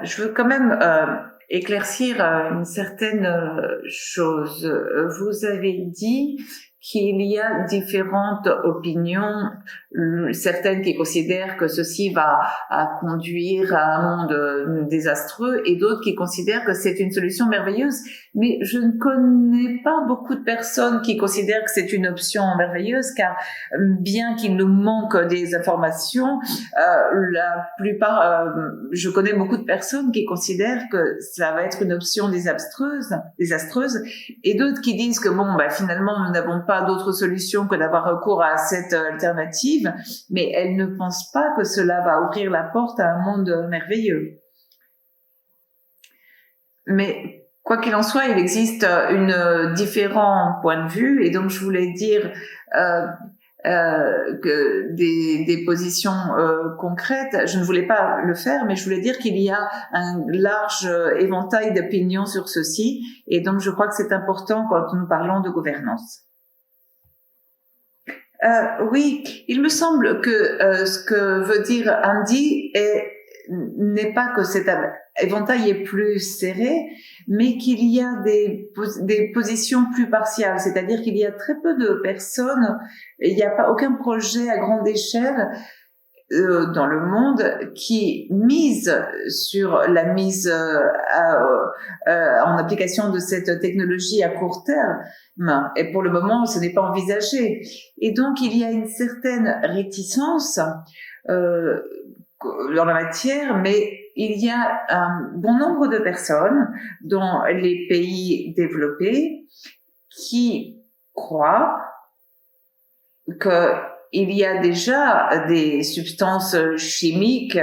Je veux quand même éclaircir une certaine chose. Vous avez dit qu'il y a différentes opinions, certaines qui considèrent que ceci va conduire à un monde désastreux et d'autres qui considèrent que c'est une solution merveilleuse. Mais je ne connais pas beaucoup de personnes qui considèrent que c'est une option merveilleuse, car bien qu'il nous manque des informations, la plupart, je connais beaucoup de personnes qui considèrent que ça va être une option désastreuse, et d'autres qui disent que bon, finalement, nous n'avons pas d'autre solution que d'avoir recours à cette alternative, mais elles ne pensent pas que cela va ouvrir la porte à un monde merveilleux. Mais quoi qu'il en soit, il existe différents points de vue, et donc je voulais dire que des positions concrètes. Je ne voulais pas le faire, mais je voulais dire qu'il y a un large éventail d'opinions sur ceci, et donc je crois que c'est important quand nous parlons de gouvernance. Oui, il me semble que ce que veut dire Andy n'est pas que cet éventail est plus serré, mais qu'il y a des positions plus partiales, c'est-à-dire qu'il y a très peu de personnes, il n'y a pas aucun projet à grande échelle dans le monde qui mise sur la mise en application de cette technologie à court terme. Et pour le moment, ce n'est pas envisagé. Et donc, il y a une certaine réticence dans la matière, mais il y a un bon nombre de personnes dans les pays développés qui croient qu'il y a déjà des substances chimiques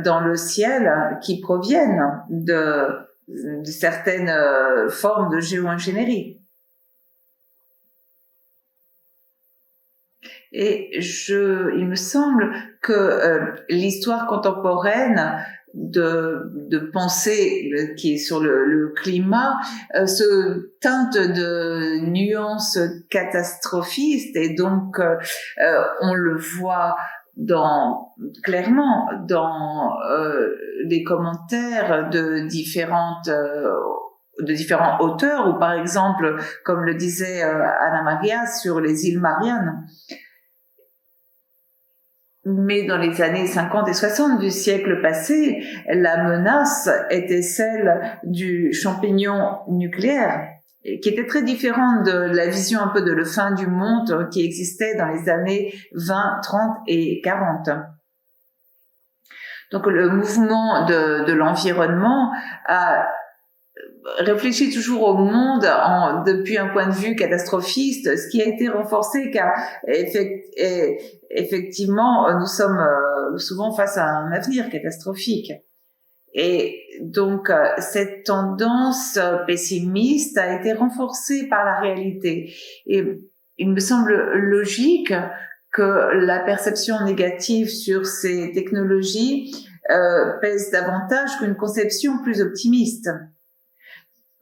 dans le ciel qui proviennent de certaines formes de géo-ingénierie. Et il me semble que l'histoire contemporaine de pensée qui est sur le climat se teinte de nuances catastrophistes, et donc on le voit clairement dans les commentaires de différents auteurs, ou par exemple, comme le disait Anna Maria, sur les îles Mariannes. Mais dans les années 50 et 60 du siècle passé, la menace était celle du champignon nucléaire, qui était très différente de la vision un peu de la fin du monde qui existait dans les années 20, 30 et 40. Donc le mouvement de l'environnement a réfléchi toujours au monde depuis un point de vue catastrophiste, ce qui a été renforcé car effectivement nous sommes souvent face à un avenir catastrophique. Et donc cette tendance pessimiste a été renforcée par la réalité. Et il me semble logique que la perception négative sur ces technologies pèse davantage qu'une conception plus optimiste.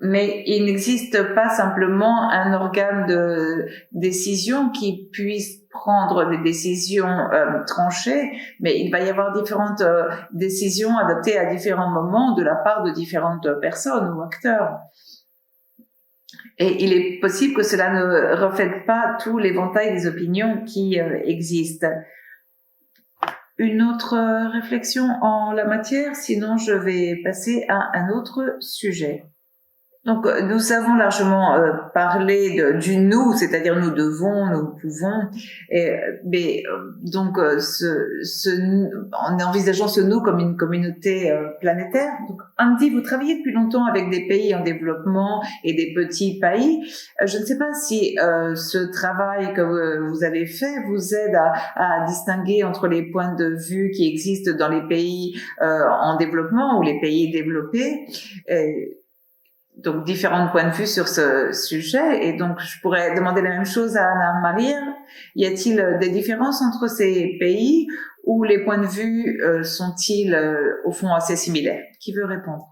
Mais il n'existe pas simplement un organe de décision qui puisse prendre des décisions tranchées, mais il va y avoir différentes décisions adoptées à différents moments de la part de différentes personnes ou acteurs. Et il est possible que cela ne reflète pas tout l'éventail des opinions qui existent. Une autre réflexion en la matière, sinon je vais passer à un autre sujet. Donc, nous avons largement parlé du nous, c'est-à-dire nous devons, nous pouvons, mais donc en envisageant ce nous comme une communauté planétaire. Donc, Andy, vous travaillez depuis longtemps avec des pays en développement et des petits pays. Je ne sais pas si ce travail que vous avez fait vous aide à distinguer entre les points de vue qui existent dans les pays en développement ou les pays développés. Donc, différents points de vue sur ce sujet. Et donc, je pourrais demander la même chose à Anna-Maria. Y a-t-il des différences entre ces pays ou les points de vue sont-ils, au fond, assez similaires? Qui veut répondre?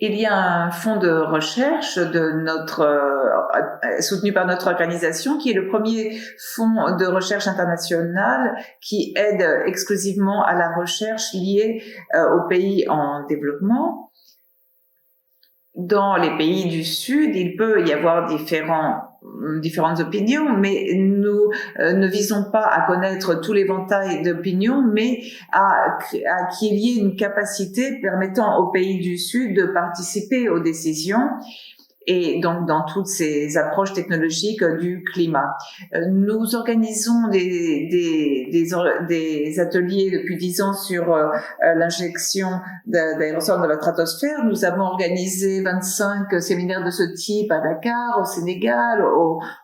Il y a un fonds de recherche soutenu par notre organisation, qui est le premier fonds de recherche international qui aide exclusivement à la recherche liée aux pays en développement. Dans les pays du Sud, il peut y avoir différentes opinions, mais nous ne visons pas à connaître tout l'éventail d'opinions, mais à qu'il y ait une capacité permettant aux pays du Sud de participer aux décisions, et donc dans toutes ces approches technologiques du climat. Nous organisons des ateliers depuis 10 ans sur l'injection d'aérosols dans la stratosphère. Nous avons organisé 25 séminaires de ce type à Dakar, au Sénégal,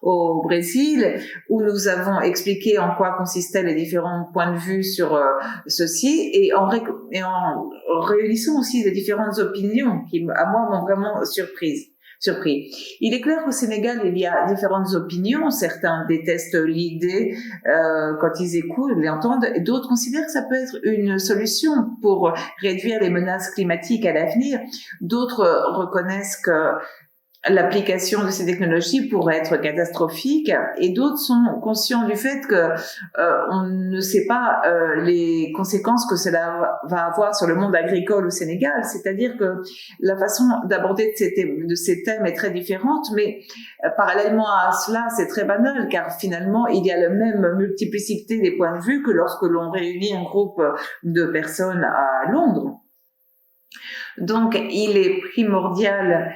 au Brésil, où nous avons expliqué en quoi consistaient les différents points de vue sur ceci, et en réunissant aussi les différentes opinions qui, à moi, m'ont vraiment surpris. Il est clair qu'au Sénégal, il y a différentes opinions. Certains détestent l'idée quand ils l'entendent, et d'autres considèrent que ça peut être une solution pour réduire les menaces climatiques à l'avenir. D'autres reconnaissent que l'application de ces technologies pourrait être catastrophique, et d'autres sont conscients du fait que on ne sait pas les conséquences que cela va avoir sur le monde agricole au Sénégal. C'est-à-dire que la façon d'aborder de ces thèmes est très différente, mais parallèlement à cela, c'est très banal, car finalement, il y a la même multiplicité des points de vue que lorsque l'on réunit un groupe de personnes à Londres. Donc, il est primordial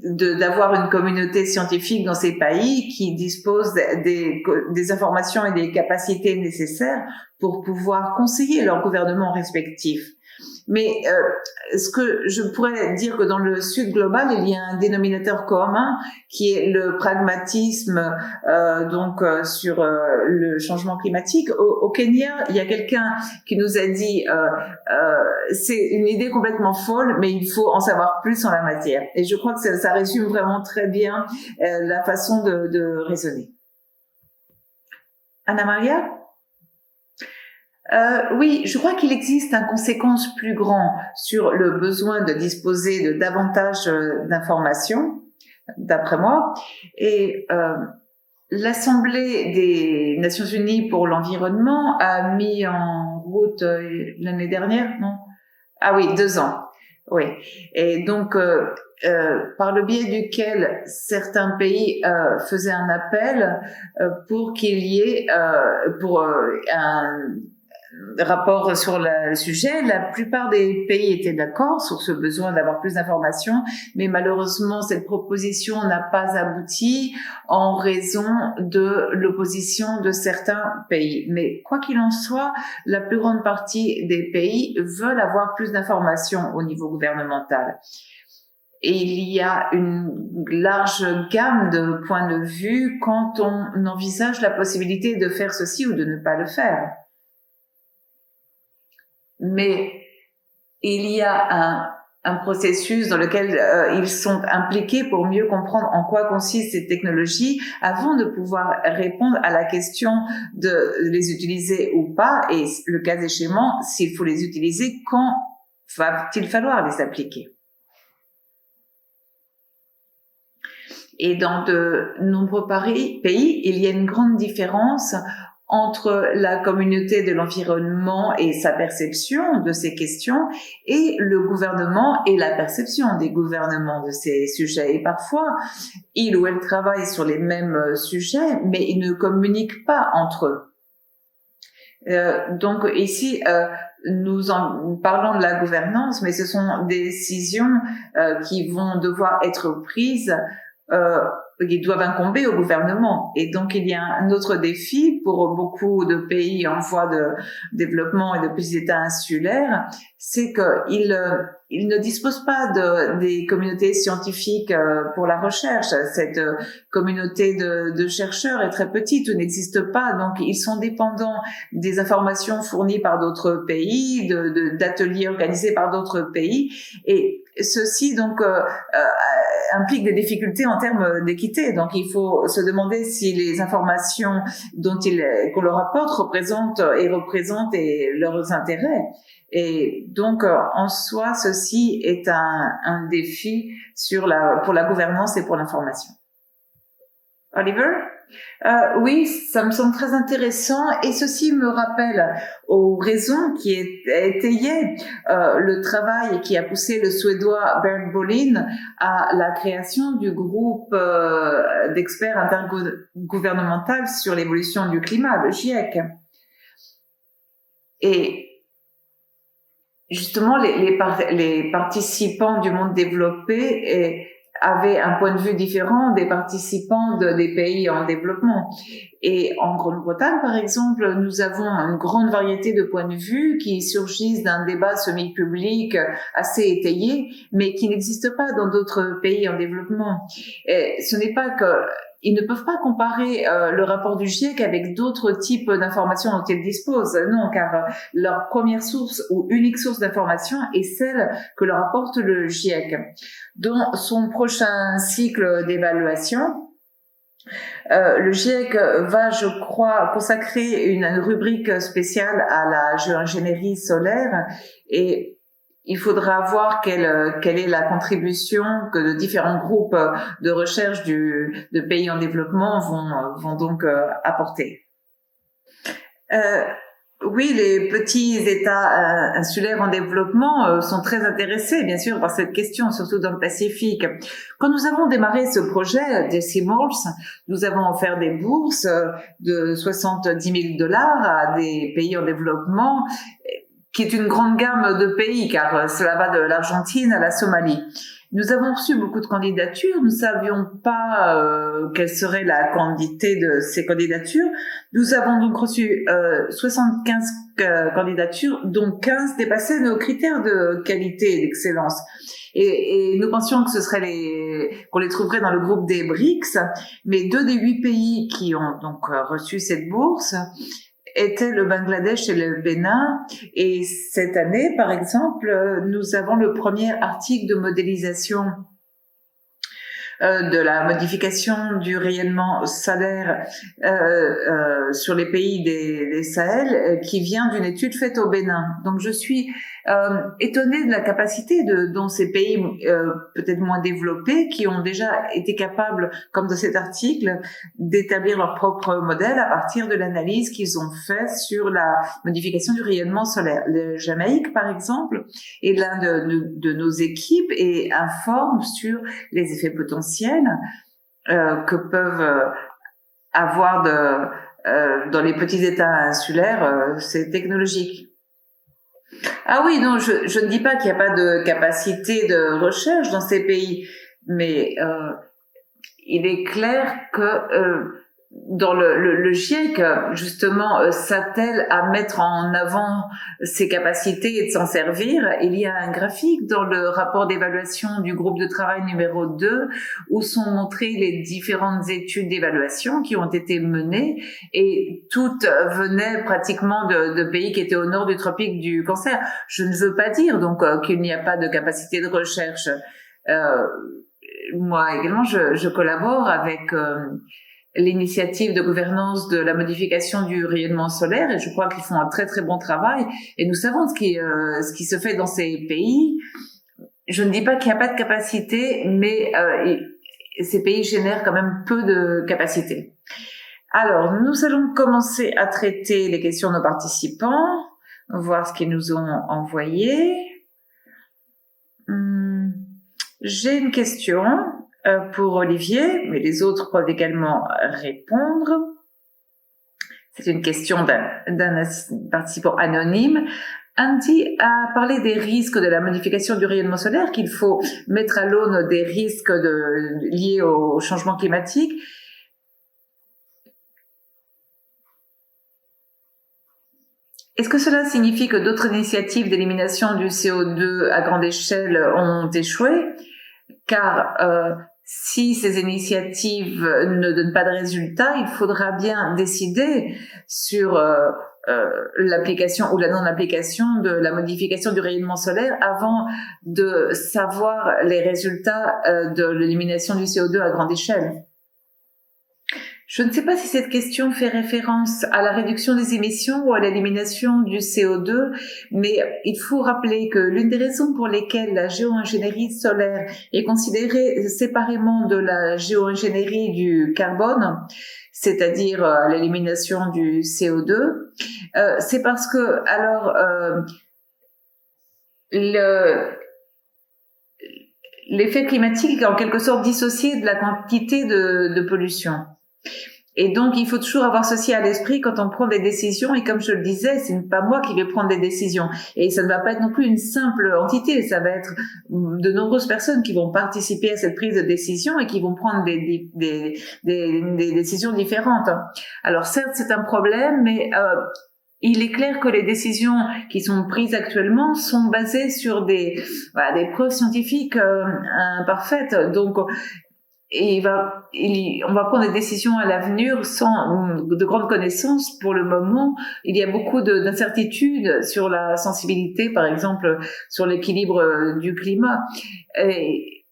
d'avoir une communauté scientifique dans ces pays qui dispose des informations et des capacités nécessaires pour pouvoir conseiller leurs gouvernements respectifs. Mais ce que je pourrais dire, que dans le Sud global, il y a un dénominateur commun qui est le pragmatisme sur le changement climatique. Au Kenya, il y a quelqu'un qui nous a dit c'est une idée complètement folle, mais il faut en savoir plus en la matière. Et je crois que ça résume vraiment très bien la façon de raisonner. Anna-Maria? Oui, je crois qu'il existe un conséquence plus grand sur le besoin de disposer de davantage d'informations, d'après moi. Et l'Assemblée des Nations Unies pour l'environnement a mis en route l'année dernière, non? Ah oui, 2 ans. Oui. Et donc, par le biais duquel certains pays faisaient un appel pour qu'il y ait un rapport sur le sujet. La plupart des pays étaient d'accord sur ce besoin d'avoir plus d'informations, mais malheureusement, cette proposition n'a pas abouti en raison de l'opposition de certains pays. Mais quoi qu'il en soit, la plus grande partie des pays veulent avoir plus d'informations au niveau gouvernemental. Et il y a une large gamme de points de vue quand on envisage la possibilité de faire ceci ou de ne pas le faire. Mais il y a un processus dans lequel ils sont impliqués pour mieux comprendre en quoi consistent ces technologies avant de pouvoir répondre à la question de les utiliser ou pas, et le cas échéant, s'il faut les utiliser, quand va-t-il falloir les appliquer. Et dans de nombreux pays, il y a une grande différence entre la communauté de l'environnement et sa perception de ces questions, et le gouvernement et la perception des gouvernements de ces sujets. Et parfois, ils ou elles travaillent sur les mêmes sujets, mais ils ne communiquent pas entre eux. Donc ici, nous parlons de la gouvernance, mais ce sont des décisions qui vont devoir être prises, qui doivent incomber au gouvernement. Et donc il y a un autre défi pour beaucoup de pays en voie de développement et de petits États insulaires, c'est qu'ils ne disposent pas des communautés scientifiques pour la recherche. Cette communauté de chercheurs est très petite ou n'existe pas, donc ils sont dépendants des informations fournies par d'autres pays, d'ateliers organisés par d'autres pays, et ceci donc implique des difficultés en termes d'équité. Donc il faut se demander si les informations qu'on leur apporte représentent leurs intérêts. Et donc en soi, ceci est un défi pour la gouvernance et pour l'information. Oliver? Oui, ça me semble très intéressant et ceci me rappelle aux raisons qui étayaient le travail qui a poussé le Suédois Bernd Bolin à la création du groupe d'experts intergouvernemental sur l'évolution du climat, le GIEC. Et justement, les participants du monde développé avaient un point de vue différent des participants des pays en développement. Et en Grande-Bretagne, par exemple, nous avons une grande variété de points de vue qui surgissent d'un débat semi-public assez étayé, mais qui n'existe pas dans d'autres pays en développement. Et ce n'est pas ils ne peuvent pas comparer le rapport du GIEC avec d'autres types d'informations dont ils disposent. Non, car leur première source ou unique source d'information est celle que leur apporte le GIEC. Dans son prochain cycle d'évaluation, le GIEC va, je crois, consacrer une rubrique spéciale à la géoingénierie solaire et il faudra voir quelle est la contribution que de différents groupes de recherche de pays en développement vont donc apporter. Oui, les petits États insulaires en développement sont très intéressés, bien sûr, par cette question, surtout dans le Pacifique. Quand nous avons démarré ce projet Decimals, nous avons offert des bourses de $70 000 à des pays en développement, qui est une grande gamme de pays, car cela va de l'Argentine à la Somalie. Nous avons reçu beaucoup de candidatures. Nous ne savions pas quelle serait la quantité de ces candidatures. Nous avons donc reçu 75 candidatures, dont 15 dépassaient nos critères de qualité et d'excellence. Et nous pensions que qu'on les trouverait dans le groupe des BRICS, mais 2 des 8 pays qui ont donc reçu cette bourse étaient le Bangladesh et le Bénin. Et cette année, par exemple, nous avons le premier article de modélisation de la modification du rayonnement solaire sur les pays des Sahel qui vient d'une étude faite au Bénin. Donc je suis étonnée de la capacité dont ces pays peut-être moins développés qui ont déjà été capables, comme dans cet article, d'établir leur propre modèle à partir de l'analyse qu'ils ont faite sur la modification du rayonnement solaire. Le Jamaïque, par exemple, est l'un de nos équipes et informe sur les effets potentiels que peuvent avoir dans les petits États insulaires ces technologies. Ah oui, non, je ne dis pas qu'il n'y a pas de capacité de recherche dans ces pays, mais il est clair que dans le GIEC, justement, s'attelle à mettre en avant ses capacités et de s'en servir. Il y a un graphique dans le rapport d'évaluation du groupe de travail numéro 2 où sont montrées les différentes études d'évaluation qui ont été menées et toutes venaient pratiquement de pays qui étaient au nord du tropique du cancer. Je ne veux pas dire donc qu'il n'y a pas de capacité de recherche. Moi également, je collabore avec l'initiative de gouvernance de la modification du rayonnement solaire et je crois qu'ils font un très très bon travail et nous savons ce qui se fait dans ces pays. Je ne dis pas qu'il n'y a pas de capacité, mais ces pays génèrent quand même peu de capacité. Alors, nous allons commencer à traiter les questions de nos participants, voir ce qu'ils nous ont envoyé. J'ai une question pour Olivier, mais les autres peuvent également répondre. C'est une question d'un participant anonyme. Andy a parlé des risques de la modification du rayonnement solaire, qu'il faut mettre à l'aune des risques liés au changement climatique. Est-ce que cela signifie que d'autres initiatives d'élimination du CO2 à grande échelle ont échoué? Car si ces initiatives ne donnent pas de résultats, il faudra bien décider sur l'application ou la non-application de la modification du rayonnement solaire avant de savoir les résultats de l'élimination du CO2 à grande échelle. Je ne sais pas si cette question fait référence à la réduction des émissions ou à l'élimination du CO2, mais il faut rappeler que l'une des raisons pour lesquelles la géo-ingénierie solaire est considérée séparément de la géo-ingénierie du carbone, c'est-à-dire l'élimination du CO2, c'est parce que l'effet climatique est en quelque sorte dissocié de la quantité de pollution. Et donc, il faut toujours avoir ceci à l'esprit quand on prend des décisions. Et comme je le disais, c'est pas moi qui vais prendre des décisions. Et ça ne va pas être non plus une simple entité. Ça va être de nombreuses personnes qui vont participer à cette prise de décision et qui vont prendre des décisions différentes. Alors, certes, c'est un problème, mais il est clair que les décisions qui sont prises actuellement sont basées sur des preuves scientifiques imparfaites. Donc, et on va prendre des décisions à l'avenir sans de grandes connaissances. Pour le moment, il y a beaucoup d'incertitudes sur la sensibilité, par exemple, sur l'équilibre du climat. Et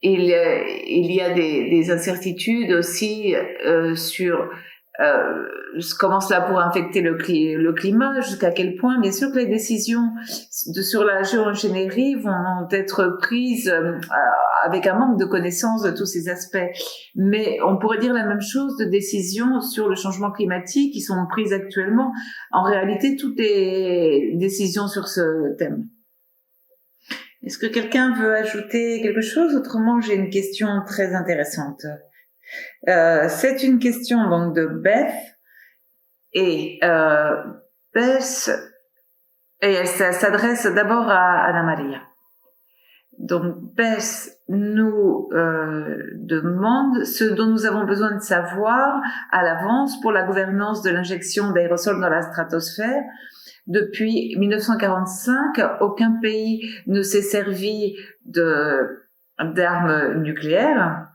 il y a des incertitudes aussi sur comment cela pourrait infecter le climat, jusqu'à quel point, bien sûr, que les décisions sur la géo-ingénierie vont être prises avec un manque de connaissance de tous ces aspects. Mais on pourrait dire la même chose de décisions sur le changement climatique qui sont prises actuellement. En réalité, toutes les décisions sur ce thème. Est-ce que quelqu'un veut ajouter quelque chose? Autrement, j'ai une question très intéressante. C'est une question donc de Beth et Beth et elle s'adresse d'abord à Anna Maria. Donc Beth nous demande ce dont nous avons besoin de savoir à l'avance pour la gouvernance de l'injection d'aérosols dans la stratosphère. Depuis 1945, aucun pays ne s'est servi d'armes nucléaires.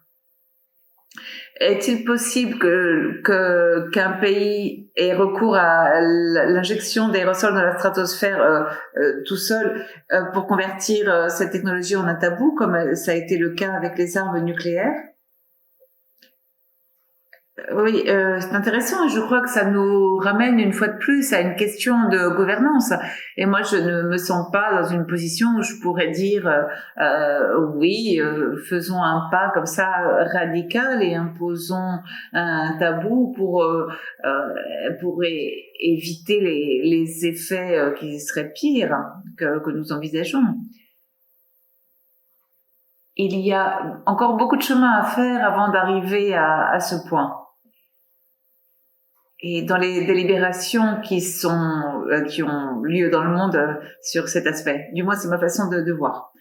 Est-il possible qu'un pays ait recours à l'injection d'aérosols dans la stratosphère tout seul pour convertir cette technologie en un tabou, comme ça a été le cas avec les armes nucléaires? Oui, c'est intéressant et je crois que ça nous ramène une fois de plus à une question de gouvernance. Et moi, je ne me sens pas dans une position où je pourrais dire oui, faisons un pas comme ça radical et imposons un tabou pour éviter les effets qui seraient pires que nous envisageons. Il y a encore beaucoup de chemin à faire avant d'arriver à ce point. Et dans les délibérations qui ont lieu dans le monde sur cet aspect. Du moins, c'est ma façon de voir.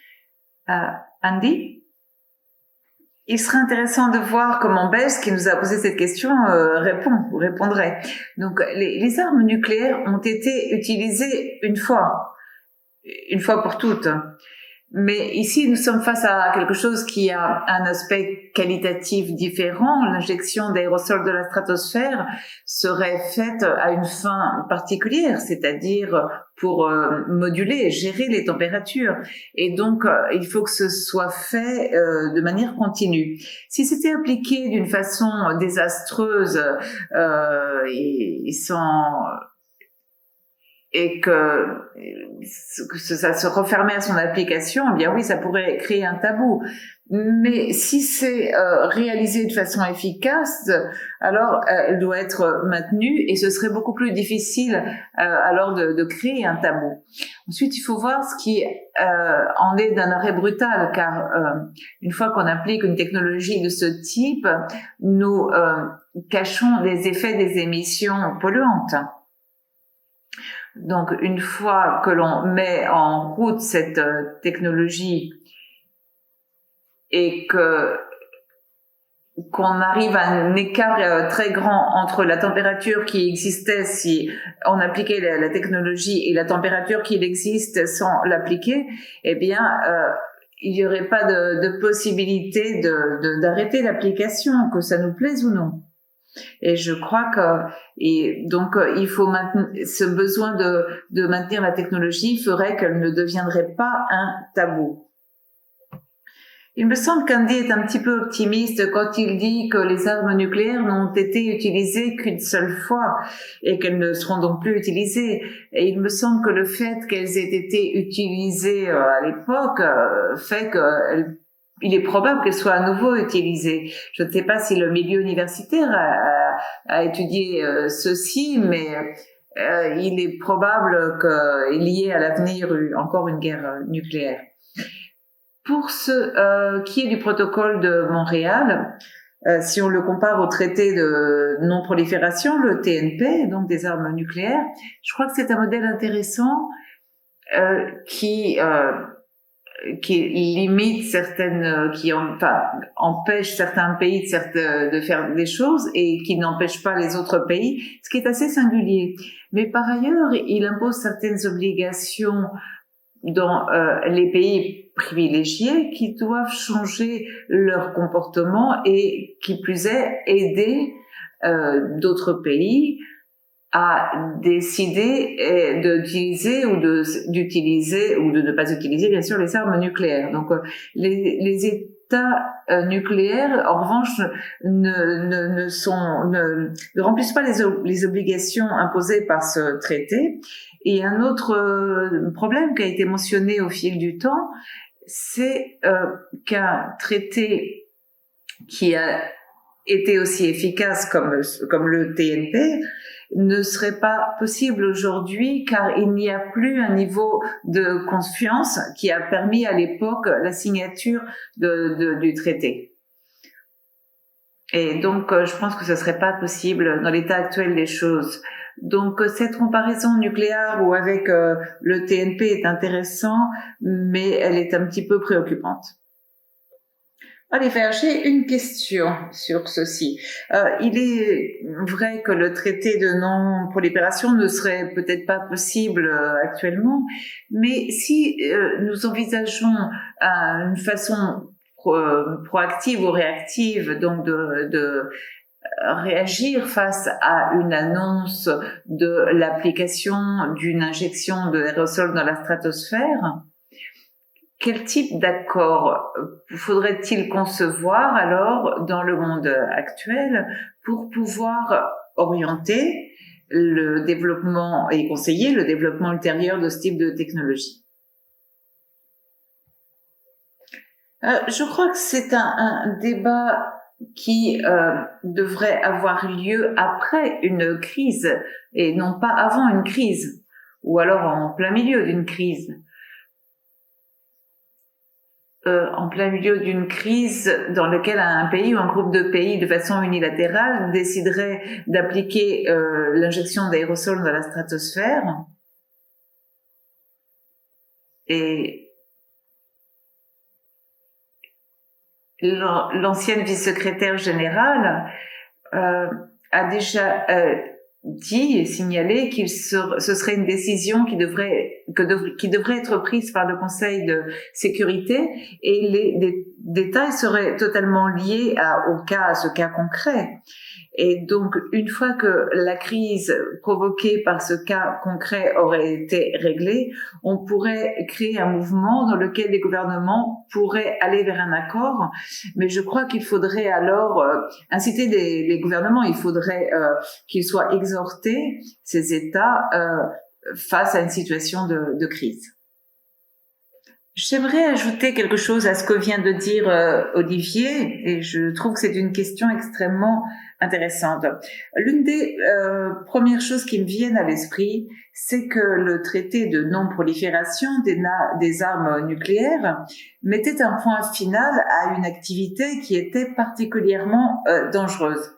Andy? Il serait intéressant de voir comment Bess, qui nous a posé cette question, répondrait. Donc, les armes nucléaires ont été utilisées une fois pour toutes. Mais ici, nous sommes face à quelque chose qui a un aspect qualitatif différent. L'injection d'aérosols de la stratosphère serait faite à une fin particulière, c'est-à-dire pour moduler et gérer les températures. Et donc, il faut que ce soit fait de manière continue. Si c'était appliqué d'une façon désastreuse et que ça se refermait à son application, eh bien oui, ça pourrait créer un tabou. Mais si c'est réalisé de façon efficace, alors elle doit être maintenue et ce serait beaucoup plus difficile alors de créer un tabou. Ensuite, il faut voir ce qui en est d'un arrêt brutal, car une fois qu'on applique une technologie de ce type, nous cachons les effets des émissions polluantes. Donc, une fois que l'on met en route cette technologie et qu'on arrive à un écart très grand entre la température qui existait si on appliquait la technologie et la température qui existe sans l'appliquer, eh bien, il n'y aurait pas de possibilité d'arrêter l'application, que ça nous plaise ou non. Et je crois il faut maintenir ce besoin de maintenir la technologie ferait qu'elle ne deviendrait pas un tabou. Il me semble qu'Andy est un petit peu optimiste quand il dit que les armes nucléaires n'ont été utilisées qu'une seule fois et qu'elles ne seront donc plus utilisées. Et il me semble que le fait qu'elles aient été utilisées à l'époque fait il est probable qu'elles soient à nouveau utilisées. Je ne sais pas si le milieu universitaire a étudié ceci, mais il est probable qu'il y ait à l'avenir encore une guerre nucléaire. Pour ce qui est du protocole de Montréal, si on le compare au traité de non-prolifération, le TNP, donc des armes nucléaires, je crois que c'est un modèle intéressant qui limite empêche certains pays de faire des choses et qui n'empêche pas les autres pays, ce qui est assez singulier. Mais par ailleurs, il impose certaines obligations dans les pays privilégiés qui doivent changer leur comportement et qui plus est aider d'autres pays à décider d'utiliser ou d'utiliser ou de ne pas utiliser bien sûr les armes nucléaires. Donc les États nucléaires en revanche ne remplissent pas les obligations imposées par ce traité. Et un autre problème qui a été mentionné au fil du temps, c'est qu'un traité qui a été aussi efficace comme le TNP ne serait pas possible aujourd'hui car il n'y a plus un niveau de confiance qui a permis à l'époque la signature du traité. Et donc, je pense que ce serait pas possible dans l'état actuel des choses. Donc, cette comparaison nucléaire ou avec le TNP est intéressant, mais elle est un petit peu préoccupante. Allez, j'ai une question sur ceci. Il est vrai que le traité de non-prolifération ne serait peut-être pas possible actuellement, mais si nous envisageons une façon proactive ou réactive, donc de réagir face à une annonce de l'application d'une injection d'aérosol dans la stratosphère, quel type d'accord faudrait-il concevoir alors dans le monde actuel pour pouvoir orienter le développement et conseiller le développement ultérieur de ce type de technologie? Je crois que c'est un débat qui devrait avoir lieu après une crise et non pas avant une crise ou alors en plein milieu d'une crise. En plein milieu d'une crise dans laquelle un pays ou un groupe de pays, de façon unilatérale, déciderait d'appliquer l'injection d'aérosols dans la stratosphère. Et l'ancienne vice-secrétaire générale a déjà dit et signalé ce serait une décision qui devrait être prise par le Conseil de sécurité et les détails seraient totalement liés à ce cas concret. Et donc, une fois que la crise provoquée par ce cas concret aurait été réglée, on pourrait créer un mouvement dans lequel les gouvernements pourraient aller vers un accord. Mais je crois qu'il faudrait alors inciter les gouvernements, il faudrait qu'ils soient exhortés, ces États, face à une situation de crise. J'aimerais ajouter quelque chose à ce que vient de dire Olivier, et je trouve que c'est une question extrêmement intéressante. L'une des premières choses qui me viennent à l'esprit, c'est que le traité de non-prolifération des armes nucléaires mettait un point final à une activité qui était particulièrement dangereuse.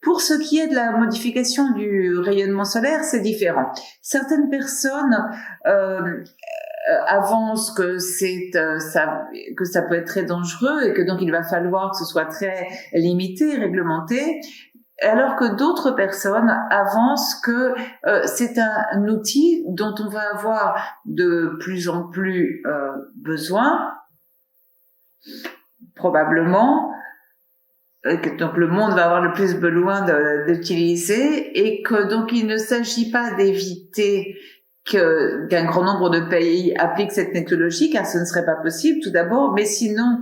Pour ce qui est de la modification du rayonnement solaire, c'est différent. Certaines personnes avancent que que ça peut être très dangereux et que donc il va falloir que ce soit très limité, réglementé. Alors que d'autres personnes avancent que c'est un outil dont on va avoir de plus en plus besoin, probablement, donc le monde va avoir le plus besoin d'utiliser, et que donc il ne s'agit pas d'éviter qu'un grand nombre de pays appliquent cette technologie, car ce ne serait pas possible tout d'abord, mais sinon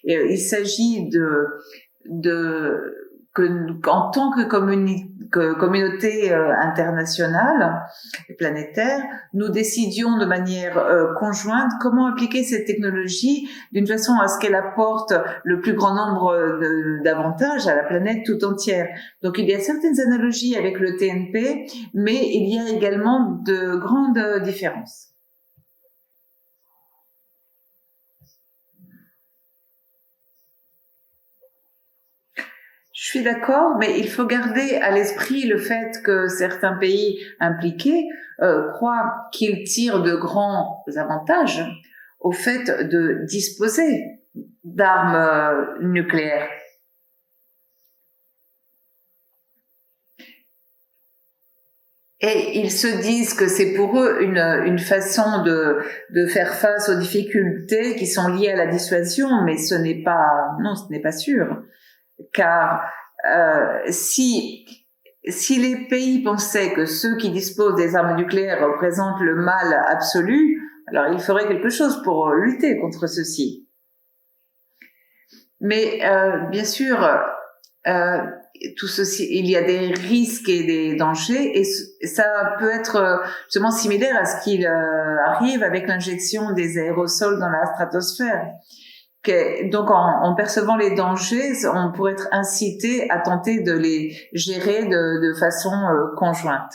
il s'agit qu'en tant que communauté internationale et planétaire, nous décidions de manière conjointe comment appliquer cette technologie d'une façon à ce qu'elle apporte le plus grand nombre d'avantages à la planète tout entière. Donc il y a certaines analogies avec le TNP, mais il y a également de grandes différences. Je suis d'accord, mais il faut garder à l'esprit le fait que certains pays impliqués croient qu'ils tirent de grands avantages au fait de disposer d'armes nucléaires. Et ils se disent que c'est pour eux une façon de faire face aux difficultés qui sont liées à la dissuasion, mais ce n'est pas sûr. Car si les pays pensaient que ceux qui disposent des armes nucléaires représentent le mal absolu, alors ils feraient quelque chose pour lutter contre ceci. Mais bien sûr, tout ceci, il y a des risques et des dangers, et ça peut être justement similaire à ce qu'il arrive avec l'injection des aérosols dans la stratosphère. Donc, en percevant les dangers, on pourrait être incité à tenter de les gérer de façon conjointe.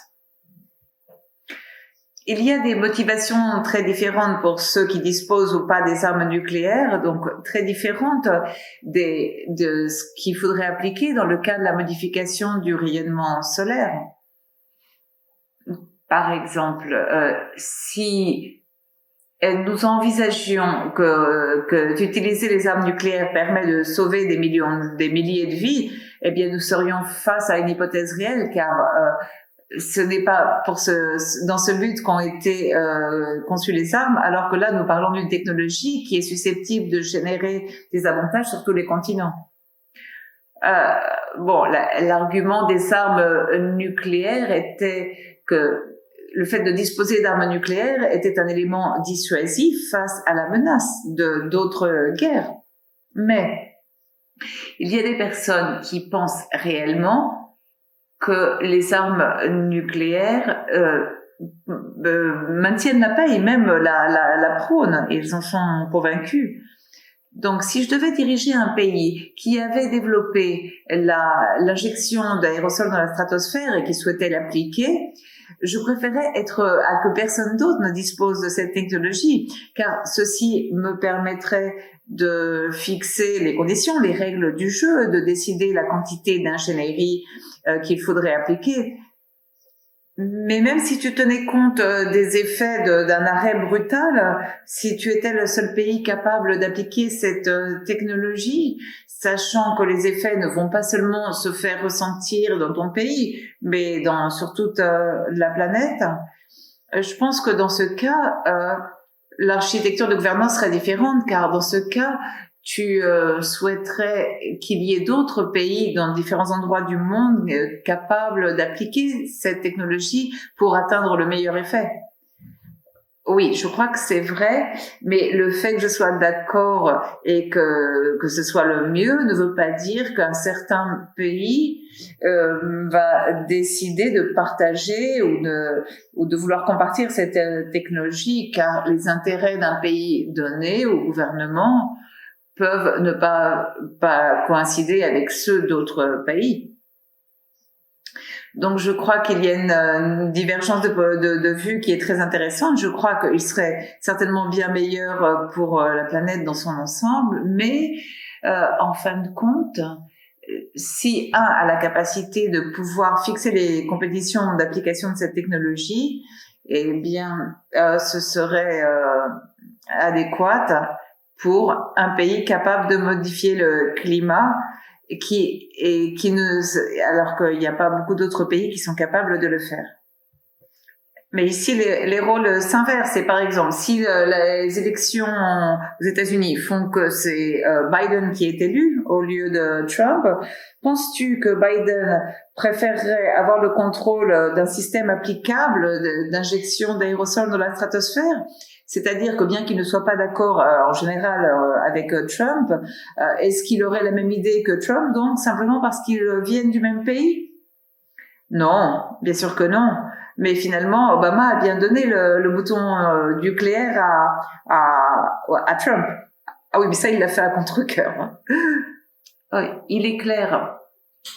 Il y a des motivations très différentes pour ceux qui disposent ou pas des armes nucléaires, donc très différentes de ce qu'il faudrait appliquer dans le cas de la modification du rayonnement solaire. Par exemple, si nous envisagions que d'utiliser les armes nucléaires permet de sauver des milliers de vies, eh bien nous serions face à une hypothèse réelle, car ce n'est pas dans ce but qu'ont été conçues les armes, alors que là nous parlons d'une technologie qui est susceptible de générer des avantages sur tous les continents. L'argument des armes nucléaires était que le fait de disposer d'armes nucléaires était un élément dissuasif face à la menace d'autres guerres. Mais il y a des personnes qui pensent réellement que les armes nucléaires maintiennent la paix et même la prônent. Ils en sont convaincus. Donc, si je devais diriger un pays qui avait développé l'injection d'aérosols dans la stratosphère et qui souhaitait l'appliquer, je préférais que personne d'autre ne dispose de cette technologie, car ceci me permettrait de fixer les conditions, les règles du jeu, de décider la quantité d'ingénierie qu'il faudrait appliquer. Mais même si tu tenais compte des effets d'un arrêt brutal, si tu étais le seul pays capable d'appliquer cette technologie, sachant que les effets ne vont pas seulement se faire ressentir dans ton pays, mais sur toute la planète, je pense que dans ce cas, l'architecture de gouvernance serait différente, car dans ce cas, tu souhaiterais qu'il y ait d'autres pays dans différents endroits du monde capables d'appliquer cette technologie pour atteindre le meilleur effet. Oui, je crois que c'est vrai, mais le fait que je sois d'accord et que ce soit le mieux ne veut pas dire qu'un certain pays va décider de partager ou de vouloir compartir cette technologie, car les intérêts d'un pays donné au gouvernement peuvent ne pas coïncider avec ceux d'autres pays. Donc, je crois qu'il y a une divergence de vue qui est très intéressante. Je crois qu'il serait certainement bien meilleur pour la planète dans son ensemble, mais en fin de compte, si un a la capacité de pouvoir fixer les compétitions d'application de cette technologie, eh bien, ce serait adéquat pour un pays capable de modifier le climat et qui ne, alors qu'il n'y a pas beaucoup d'autres pays qui sont capables de le faire. Mais ici, les rôles s'inversent. Et par exemple, si les élections aux États-Unis font que c'est Biden qui est élu au lieu de Trump, penses-tu que Biden préférerait avoir le contrôle d'un système applicable d'injection d'aérosols dans la stratosphère? C'est-à-dire que bien qu'il ne soit pas d'accord en général avec Trump, est-ce qu'il aurait la même idée que Trump, donc simplement parce qu'ils viennent du même pays? Non, bien sûr que non. Mais finalement, Obama a bien donné le bouton nucléaire à Trump. Ah oui, mais ça, il l'a fait à contre-cœur. Oui, il est clair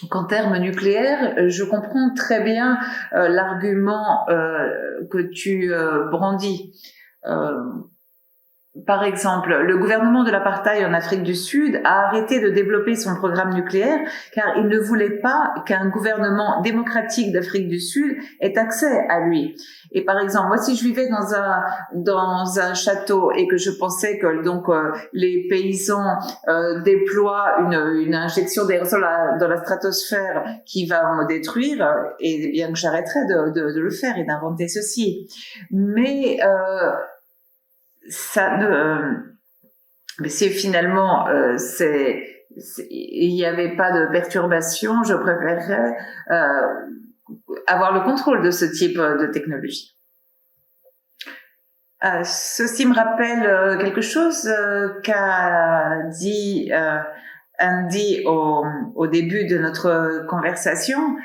qu'en termes nucléaires, je comprends très bien l'argument que tu brandis. Par exemple, le gouvernement de l'apartheid en Afrique du Sud a arrêté de développer son programme nucléaire car il ne voulait pas qu'un gouvernement démocratique d'Afrique du Sud ait accès à lui. Et par exemple, moi, si je vivais dans un château et que je pensais que donc les paysans déploient une injection d'aérosol dans la stratosphère qui va me détruire, et bien que j'arrêterais de le faire et d'inventer ceci. Mais ça mais si finalement il n'y avait pas de perturbation, je préférerais avoir le contrôle de ce type de technologie. Ceci me rappelle quelque chose qu'a dit Andy au début de notre conversation,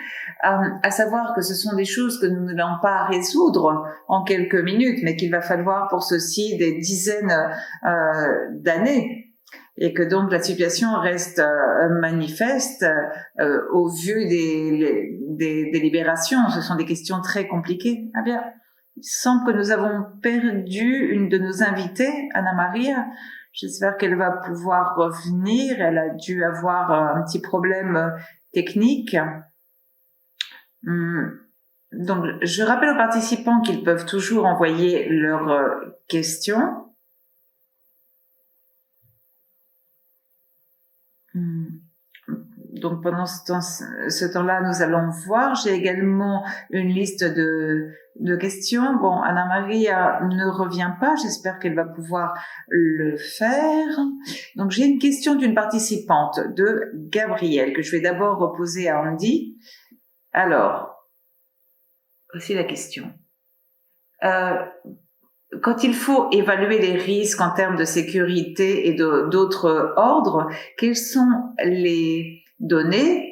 à savoir que ce sont des choses que nous n'allons pas résoudre en quelques minutes, mais qu'il va falloir pour ceci des dizaines d'années. Et que donc la situation reste manifeste au vu des délibérations. Ce sont des questions très compliquées. Ah bien, il semble que nous avons perdu une de nos invitées, Anna Maria. J'espère qu'elle va pouvoir revenir. Elle a dû avoir un petit problème technique. Donc, je rappelle aux participants qu'ils peuvent toujours envoyer leurs questions. Donc, pendant ce temps-là, nous allons voir. J'ai également une liste de questions. Bon, Anna-Marie ne revient pas. J'espère qu'elle va pouvoir le faire. Donc, j'ai une question d'une participante, de Gabrielle, que je vais d'abord reposer à Andy. Alors, voici la question. Quand il faut évaluer les risques en termes de sécurité et d'autres ordres, quelles sont les données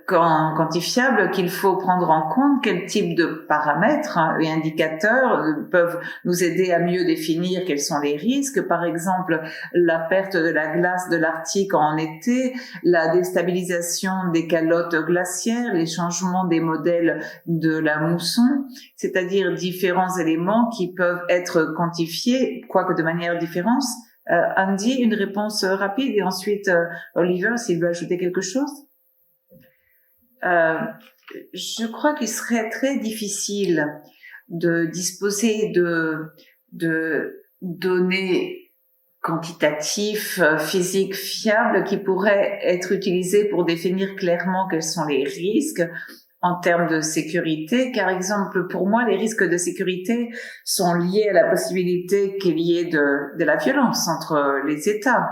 quantifiables qu'il faut prendre en compte? Quel type de paramètres et indicateurs peuvent nous aider à mieux définir quels sont les risques? Par exemple, la perte de la glace de l'Arctique en été, la déstabilisation des calottes glaciaires, les changements des modèles de la mousson, c'est-à-dire différents éléments qui peuvent être quantifiés, quoique de manière différente. Andy, une réponse rapide, et ensuite Oliver, s'il veut ajouter quelque chose. Je crois qu'il serait très difficile de disposer de données quantitatives, physiques fiables qui pourraient être utilisées pour définir clairement quels sont les risques en termes de sécurité. Car exemple, pour moi, les risques de sécurité sont liés à la possibilité qu'il y ait de la violence entre les États.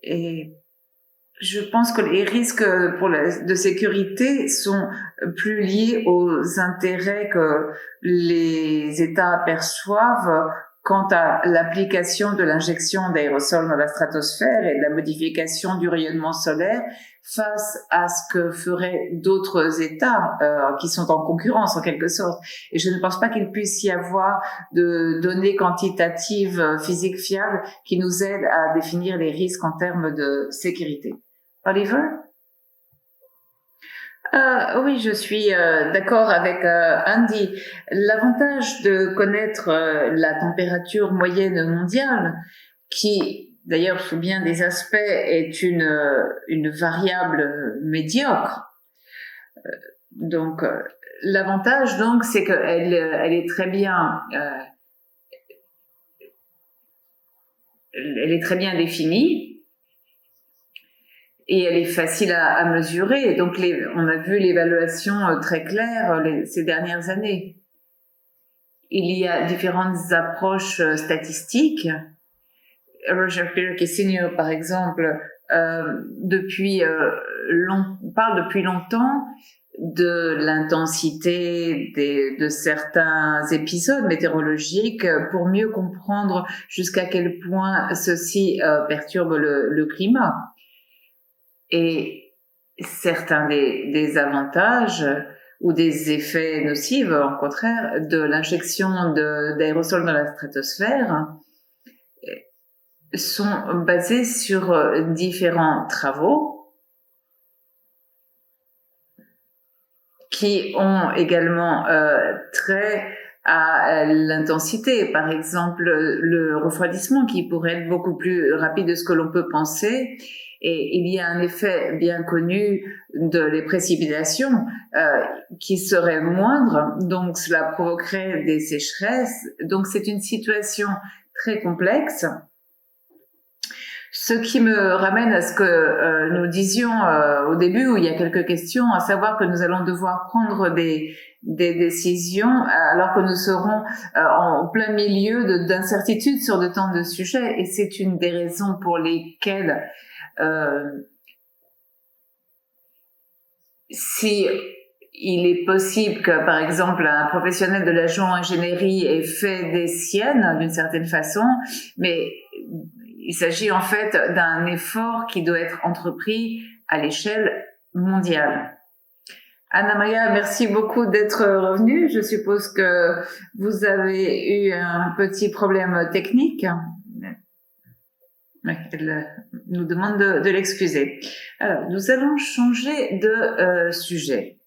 Et je pense que les risques de sécurité sont plus liés aux intérêts que les États perçoivent quant à l'application de l'injection d'aérosols dans la stratosphère et de la modification du rayonnement solaire face à ce que feraient d'autres États qui sont en concurrence en quelque sorte. Et je ne pense pas qu'il puisse y avoir de données quantitatives physiques fiables qui nous aident à définir les risques en termes de sécurité. Oliver? Oui, je suis d'accord avec Andy. L'avantage de connaître la température moyenne mondiale, qui d'ailleurs sous bien des aspects, est une variable médiocre. Donc, l'avantage, donc, c'est qu'elle elle est très bien, elle est très bien définie et elle est facile à mesurer. Donc, on a vu l'évaluation très claire ces dernières années. Il y a différentes approches statistiques. Roger Pirkessenior, par exemple, parle depuis longtemps de l'intensité de certains épisodes météorologiques pour mieux comprendre jusqu'à quel point ceci perturbe le climat. Et certains des avantages ou des effets nocifs, au contraire, de l'injection d'aérosols dans la stratosphère sont basés sur différents travaux qui ont également trait à l'intensité. Par exemple, le refroidissement qui pourrait être beaucoup plus rapide de ce que l'on peut penser. Et il y a un effet bien connu de les précipitations qui serait moindre, donc cela provoquerait des sécheresses. Donc c'est une situation très complexe. Ce qui me ramène à ce que nous disions au début, où il y a quelques questions, à savoir que nous allons devoir prendre des décisions alors que nous serons en plein milieu d'incertitudes sur de tant de sujets. Et c'est une des raisons pour lesquelles si il est possible que, par exemple, un professionnel de la géo-ingénierie ait fait des siennes d'une certaine façon, mais il s'agit en fait d'un effort qui doit être entrepris à l'échelle mondiale. Anna Maria, merci beaucoup d'être revenue. Je suppose que vous avez eu un petit problème technique. Elle nous demande de l'excuser. Alors, nous allons changer de sujet.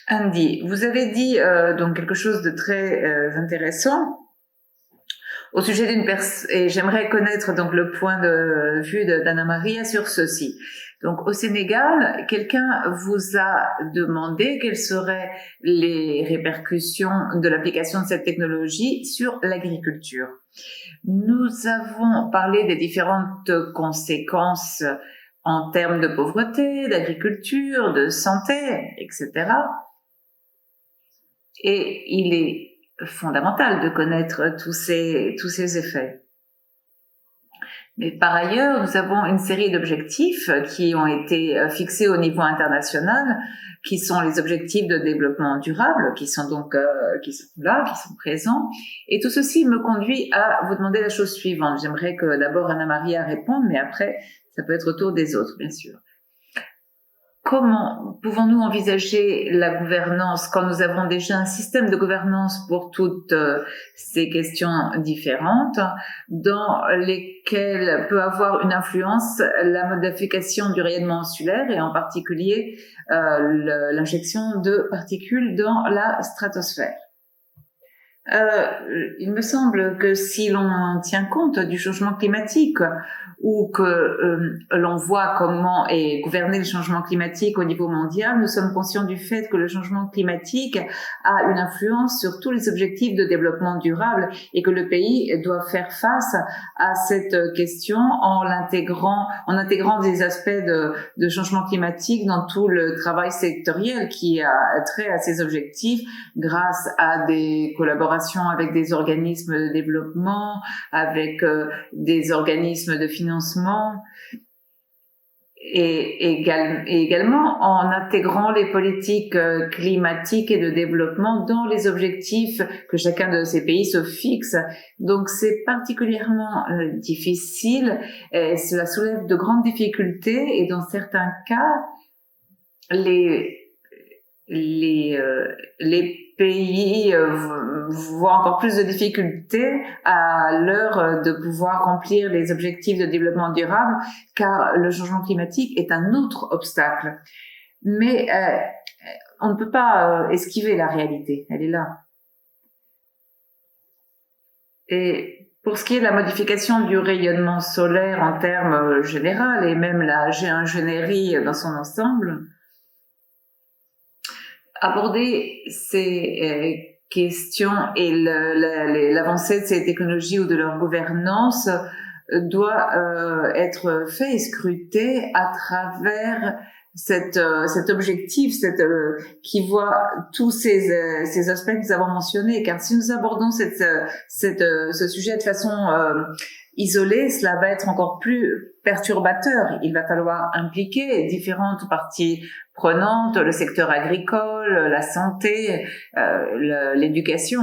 Andy, vous avez dit donc quelque chose de très intéressant au sujet d'une personne, et j'aimerais connaître donc le point de vue d'Anna Maria sur ceci. Donc, au Sénégal, quelqu'un vous a demandé quelles seraient les répercussions de l'application de cette technologie sur l'agriculture. Nous avons parlé des différentes conséquences en termes de pauvreté, d'agriculture, de santé, etc. Et il est fondamental de connaître tous ces effets. Mais par ailleurs, nous avons une série d'objectifs qui ont été fixés au niveau international, qui sont les objectifs de développement durable, qui sont donc qui sont là, qui sont présents. Et tout ceci me conduit à vous demander la chose suivante. J'aimerais que d'abord Anna Maria réponde, mais après, ça peut être au tour des autres, bien sûr. Comment pouvons-nous envisager la gouvernance quand nous avons déjà un système de gouvernance pour toutes ces questions différentes, dans lesquelles peut avoir une influence la modification du rayonnement insulaire et en particulier l'injection de particules dans la stratosphère? Il me semble que si l'on tient compte du changement climatique ou que l'on voit comment est gouverné le changement climatique au niveau mondial, nous sommes conscients du fait que le changement climatique a une influence sur tous les objectifs de développement durable et que le pays doit faire face à cette question en intégrant des aspects de changement climatique dans tout le travail sectoriel qui a trait à ces objectifs grâce à des collaborations avec des organismes de développement, avec des organismes de financement et également en intégrant les politiques climatiques et de développement dans les objectifs que chacun de ces pays se fixe. Donc c'est particulièrement difficile et cela soulève de grandes difficultés et dans certains cas les pays voient encore plus de difficultés à l'heure de pouvoir remplir les objectifs de développement durable, car le changement climatique est un autre obstacle. Mais on ne peut pas esquiver la réalité, elle est là. Et Pour ce qui est de la modification du rayonnement solaire en termes général et même la géo-ingénierie dans son ensemble, aborder ces questions et l'avancée de ces technologies ou de leur gouvernance doit être fait et scruté à travers cet objectif, qui voit tous ces aspects que nous avons mentionnés. Car si nous abordons ce sujet de façon isolée, cela va être encore plus perturbateur. Il va falloir impliquer différentes parties prenantes, le secteur agricole, la santé, l'éducation.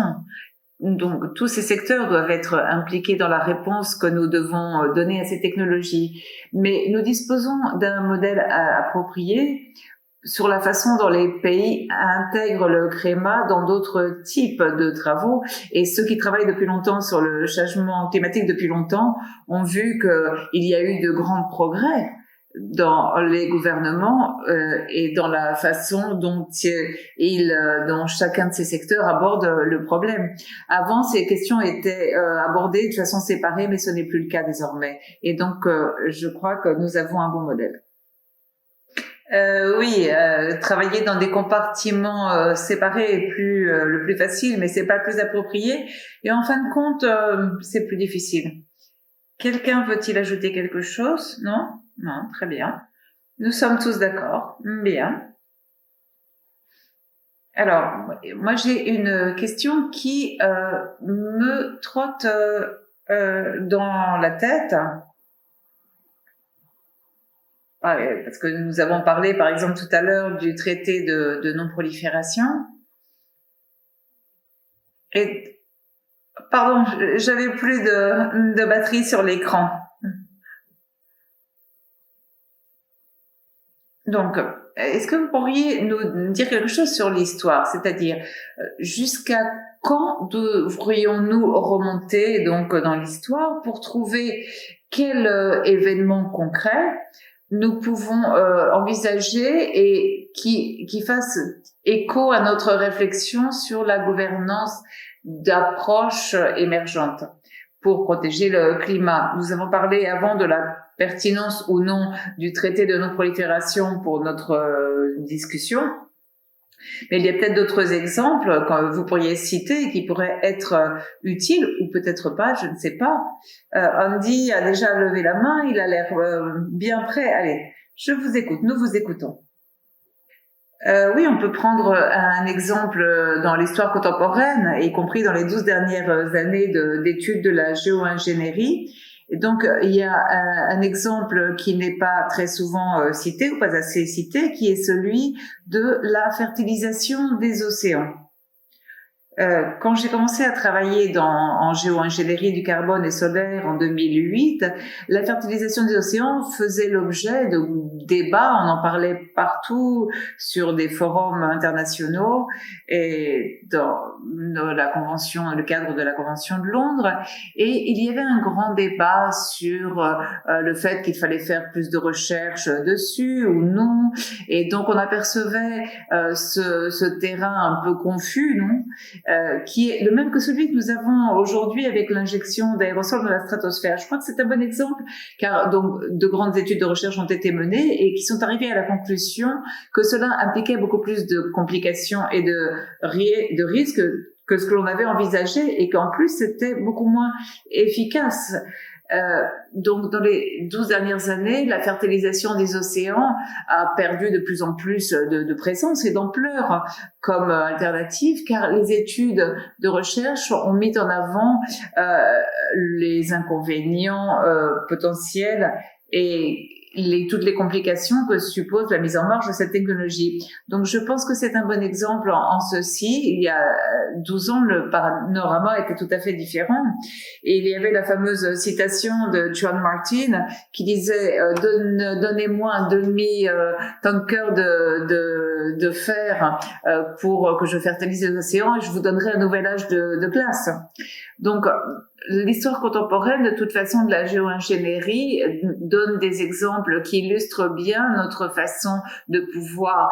Donc, tous ces secteurs doivent être impliqués dans la réponse que nous devons donner à ces technologies. Mais nous disposons d'un modèle approprié sur la façon dont les pays intègrent le CREMA dans d'autres types de travaux. Et ceux qui travaillent depuis longtemps sur le changement climatique depuis longtemps ont vu qu'il y a eu de grands progrès dans les gouvernements et dans la façon dont dont chacun de ces secteurs aborde le problème. Avant, ces questions étaient abordées de façon séparée, mais ce n'est plus le cas désormais. Et donc, je crois que nous avons un bon modèle. Oui, travailler dans des compartiments séparés est le plus facile, mais c'est pas le plus approprié. Et en fin de compte, c'est plus difficile. Quelqu'un veut-il ajouter quelque chose? Non? Non, très bien. Nous sommes tous d'accord. Bien. Alors, moi j'ai une question qui me trotte dans la tête. Parce que nous avons parlé, par exemple, tout à l'heure du traité de non-prolifération. Et, pardon, j'avais plus de batterie sur l'écran. Donc, est-ce que vous pourriez nous dire quelque chose sur l'histoire, c'est-à-dire jusqu'à quand devrions-nous remonter donc dans l'histoire pour trouver quel événement concret nous pouvons envisager et qui fasse écho à notre réflexion sur la gouvernance d'approches émergentes pour protéger le climat. Nous avons parlé avant de la pertinence ou non du traité de non-prolifération pour notre discussion. Mais il y a peut-être d'autres exemples que vous pourriez citer qui pourraient être utiles ou peut-être pas, je ne sais pas. Andy a déjà levé la main, il a l'air bien prêt. Allez, je vous écoute, nous vous écoutons. Oui, on peut prendre un exemple dans l'histoire contemporaine, y compris dans les 12 dernières années d'études de la géo-ingénierie. Et donc, il y a un exemple qui n'est pas très souvent cité ou pas assez cité, qui est celui de la fertilisation des océans. Quand j'ai commencé à travailler en géo-ingénierie du carbone et solaire en 2008, la fertilisation des océans faisait l'objet de débats, on en parlait partout sur des forums internationaux et dans le cadre de la Convention de Londres. Et il y avait un grand débat sur le fait qu'il fallait faire plus de recherches dessus ou non. Et donc on apercevait ce terrain un peu confus, non? Qui est le même que celui que nous avons aujourd'hui avec l'injection d'aérosols dans la stratosphère. Je crois que c'est un bon exemple, car donc de grandes études de recherche ont été menées et qui sont arrivées à la conclusion que cela impliquait beaucoup plus de complications et de risques que ce que l'on avait envisagé et qu'en plus c'était beaucoup moins efficace. Donc, dans les 12 dernières années, la fertilisation des océans a perdu de plus en plus de présence et d'ampleur comme alternative, car les études de recherche ont mis en avant les inconvénients potentiels et toutes les complications que suppose la mise en marche de cette technologie. Donc, je pense que c'est un bon exemple en ceci. Il y a 12 ans, le panorama était tout à fait différent. Et il y avait la fameuse citation de John Martin qui disait donnez-moi un demi-tanker de fer pour que je fertilise les océans et je vous donnerai un nouvel âge de glace. Donc, l'histoire contemporaine, de toute façon, de la géo-ingénierie donne des exemples qui illustrent bien notre façon de pouvoir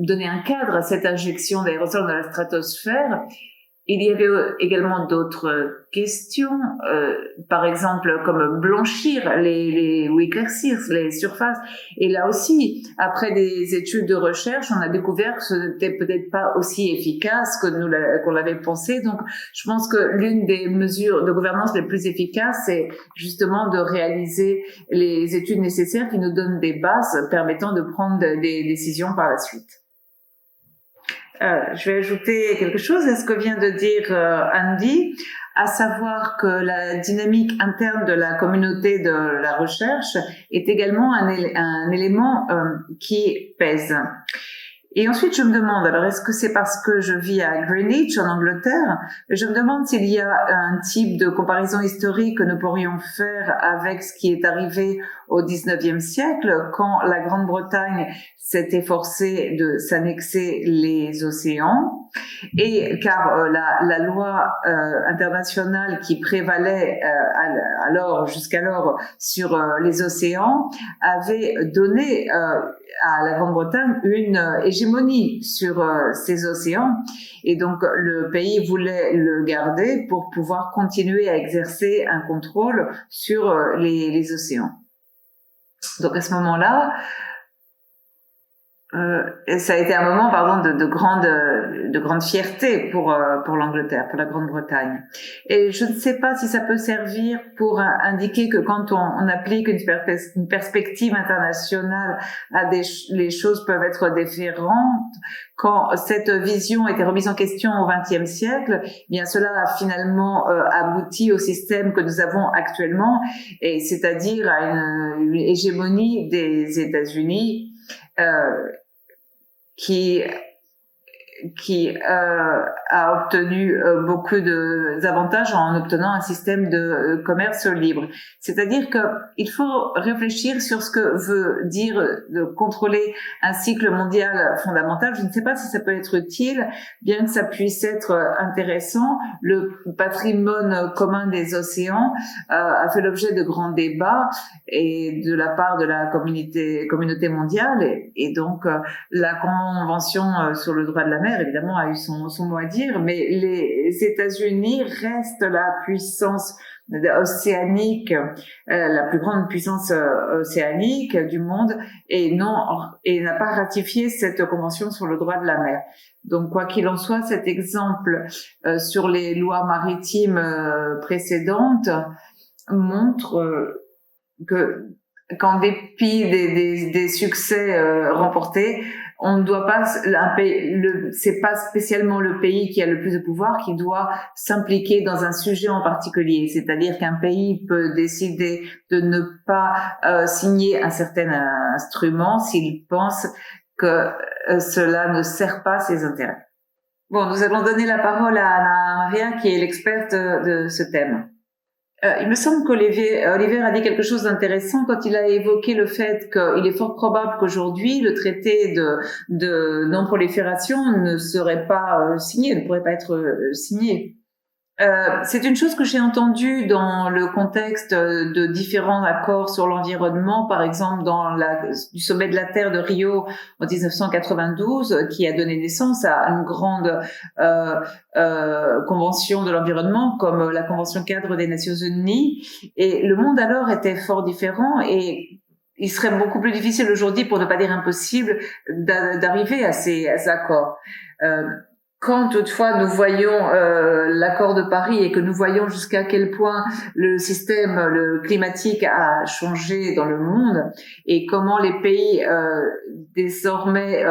donner un cadre à cette injection d'aérosols dans la stratosphère il y avait également d'autres questions, par exemple comme blanchir ou éclaircir les surfaces. Et là aussi, après des études de recherche, on a découvert que ce n'était peut-être pas aussi efficace qu'on l'avait pensé. Donc, je pense que l'une des mesures de gouvernance les plus efficaces, c'est justement de réaliser les études nécessaires qui nous donnent des bases permettant de prendre des décisions par la suite. Je vais ajouter quelque chose à ce que vient de dire Andy, à savoir que la dynamique interne de la communauté de la recherche est également un élément qui pèse. Et ensuite, je me demande, alors est-ce que c'est parce que je vis à Greenwich, en Angleterre? Je me demande s'il y a un type de comparaison historique que nous pourrions faire avec ce qui est arrivé au 19e siècle, quand la Grande-Bretagne s'est efforcée de s'annexer les océans, et car la loi internationale qui prévalait jusqu'alors sur les océans avait donné à la Grande-Bretagne une hégémonie sur ces océans, et donc le pays voulait le garder pour pouvoir continuer à exercer un contrôle sur les océans. Donc à ce moment-là, ça a été un moment, de grande fierté pour l'Angleterre, pour la Grande-Bretagne. Et je ne sais pas si ça peut servir pour indiquer que quand on applique une perspective internationale les choses peuvent être différentes. Quand cette vision était remise en question au XXe siècle, eh bien cela a finalement abouti au système que nous avons actuellement, et c'est-à-dire à une hégémonie des États-Unis qui a obtenu beaucoup d'avantages en obtenant un système de commerce libre. C'est-à-dire que il faut réfléchir sur ce que veut dire de contrôler un cycle mondial fondamental. Je ne sais pas si ça peut être utile, bien que ça puisse être intéressant. Le patrimoine commun des océans a fait l'objet de grands débats et de la part de la communauté mondiale, et donc la Convention sur le droit de la mer évidemment a eu son mot à dire, mais les États-Unis restent la puissance océanique, la plus grande puissance océanique du monde, et n'a pas ratifié cette convention sur le droit de la mer. Donc quoi qu'il en soit, cet exemple sur les lois maritimes précédentes montre que qu'en dépit des succès remportés, on ne doit pas c'est pas spécialement le pays qui a le plus de pouvoir qui doit s'impliquer dans un sujet en particulier. C'est-à-dire qu'un pays peut décider de ne pas signer un certain instrument s'il pense que cela ne sert pas ses intérêts. Bon, nous allons donner la parole à Anna Maria, qui est l'experte de ce thème. Il me semble qu'Olivier a dit quelque chose d'intéressant quand il a évoqué le fait qu'il est fort probable qu'aujourd'hui le traité de non-prolifération ne serait pas signé, ne pourrait pas être signé. C'est une chose que j'ai entendue dans le contexte de différents accords sur l'environnement, par exemple du sommet de la Terre de Rio en 1992, qui a donné naissance à une grande convention de l'environnement comme la Convention cadre des Nations Unies. Et le monde alors était fort différent, et il serait beaucoup plus difficile aujourd'hui, pour ne pas dire impossible, d'arriver à ces accords. Quand toutefois nous voyons l'accord de Paris, et que nous voyons jusqu'à quel point le système climatique a changé dans le monde, et comment les pays désormais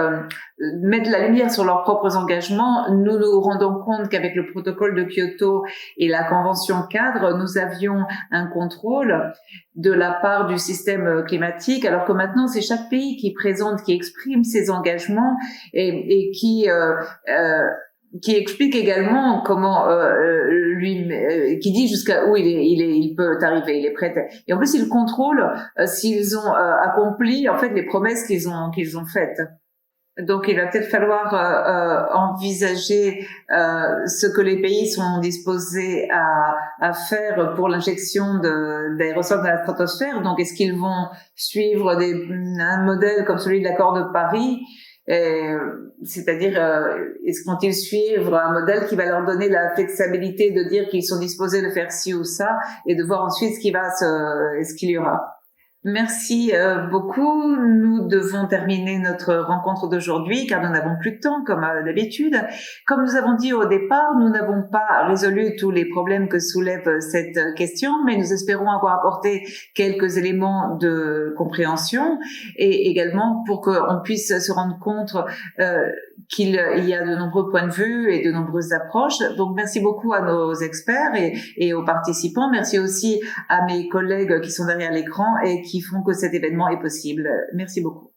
mettent la lumière sur leurs propres engagements, nous nous rendons compte qu'avec le protocole de Kyoto et la convention cadre, nous avions un contrôle de la part du système climatique, alors que maintenant c'est chaque pays qui exprime ses engagements, et qui explique également comment qui dit jusqu'à où il peut arriver, il est prêt. Et en plus il contrôle s'ils ont accompli en fait les promesses qu'ils ont faites. Donc, il va peut-être falloir envisager ce que les pays sont disposés à faire pour l'injection d'aérosols dans la stratosphère. Donc, est-ce qu'ils vont suivre un modèle comme celui de l'accord de Paris, C'est-à-dire, est-ce vont-ils suivre un modèle qui va leur donner la flexibilité de dire qu'ils sont disposés de faire ci ou ça et de voir ensuite ce qu'il y aura. Merci beaucoup. Nous devons terminer notre rencontre d'aujourd'hui car nous n'avons plus de temps comme d'habitude. Comme nous avons dit au départ, nous n'avons pas résolu tous les problèmes que soulève cette question, mais nous espérons avoir apporté quelques éléments de compréhension et également pour qu'on puisse se rendre compte qu'il y a de nombreux points de vue et de nombreuses approches. Donc merci beaucoup à nos experts et aux participants. Merci aussi à mes collègues qui sont derrière l'écran et qui font que cet événement est possible. Merci beaucoup.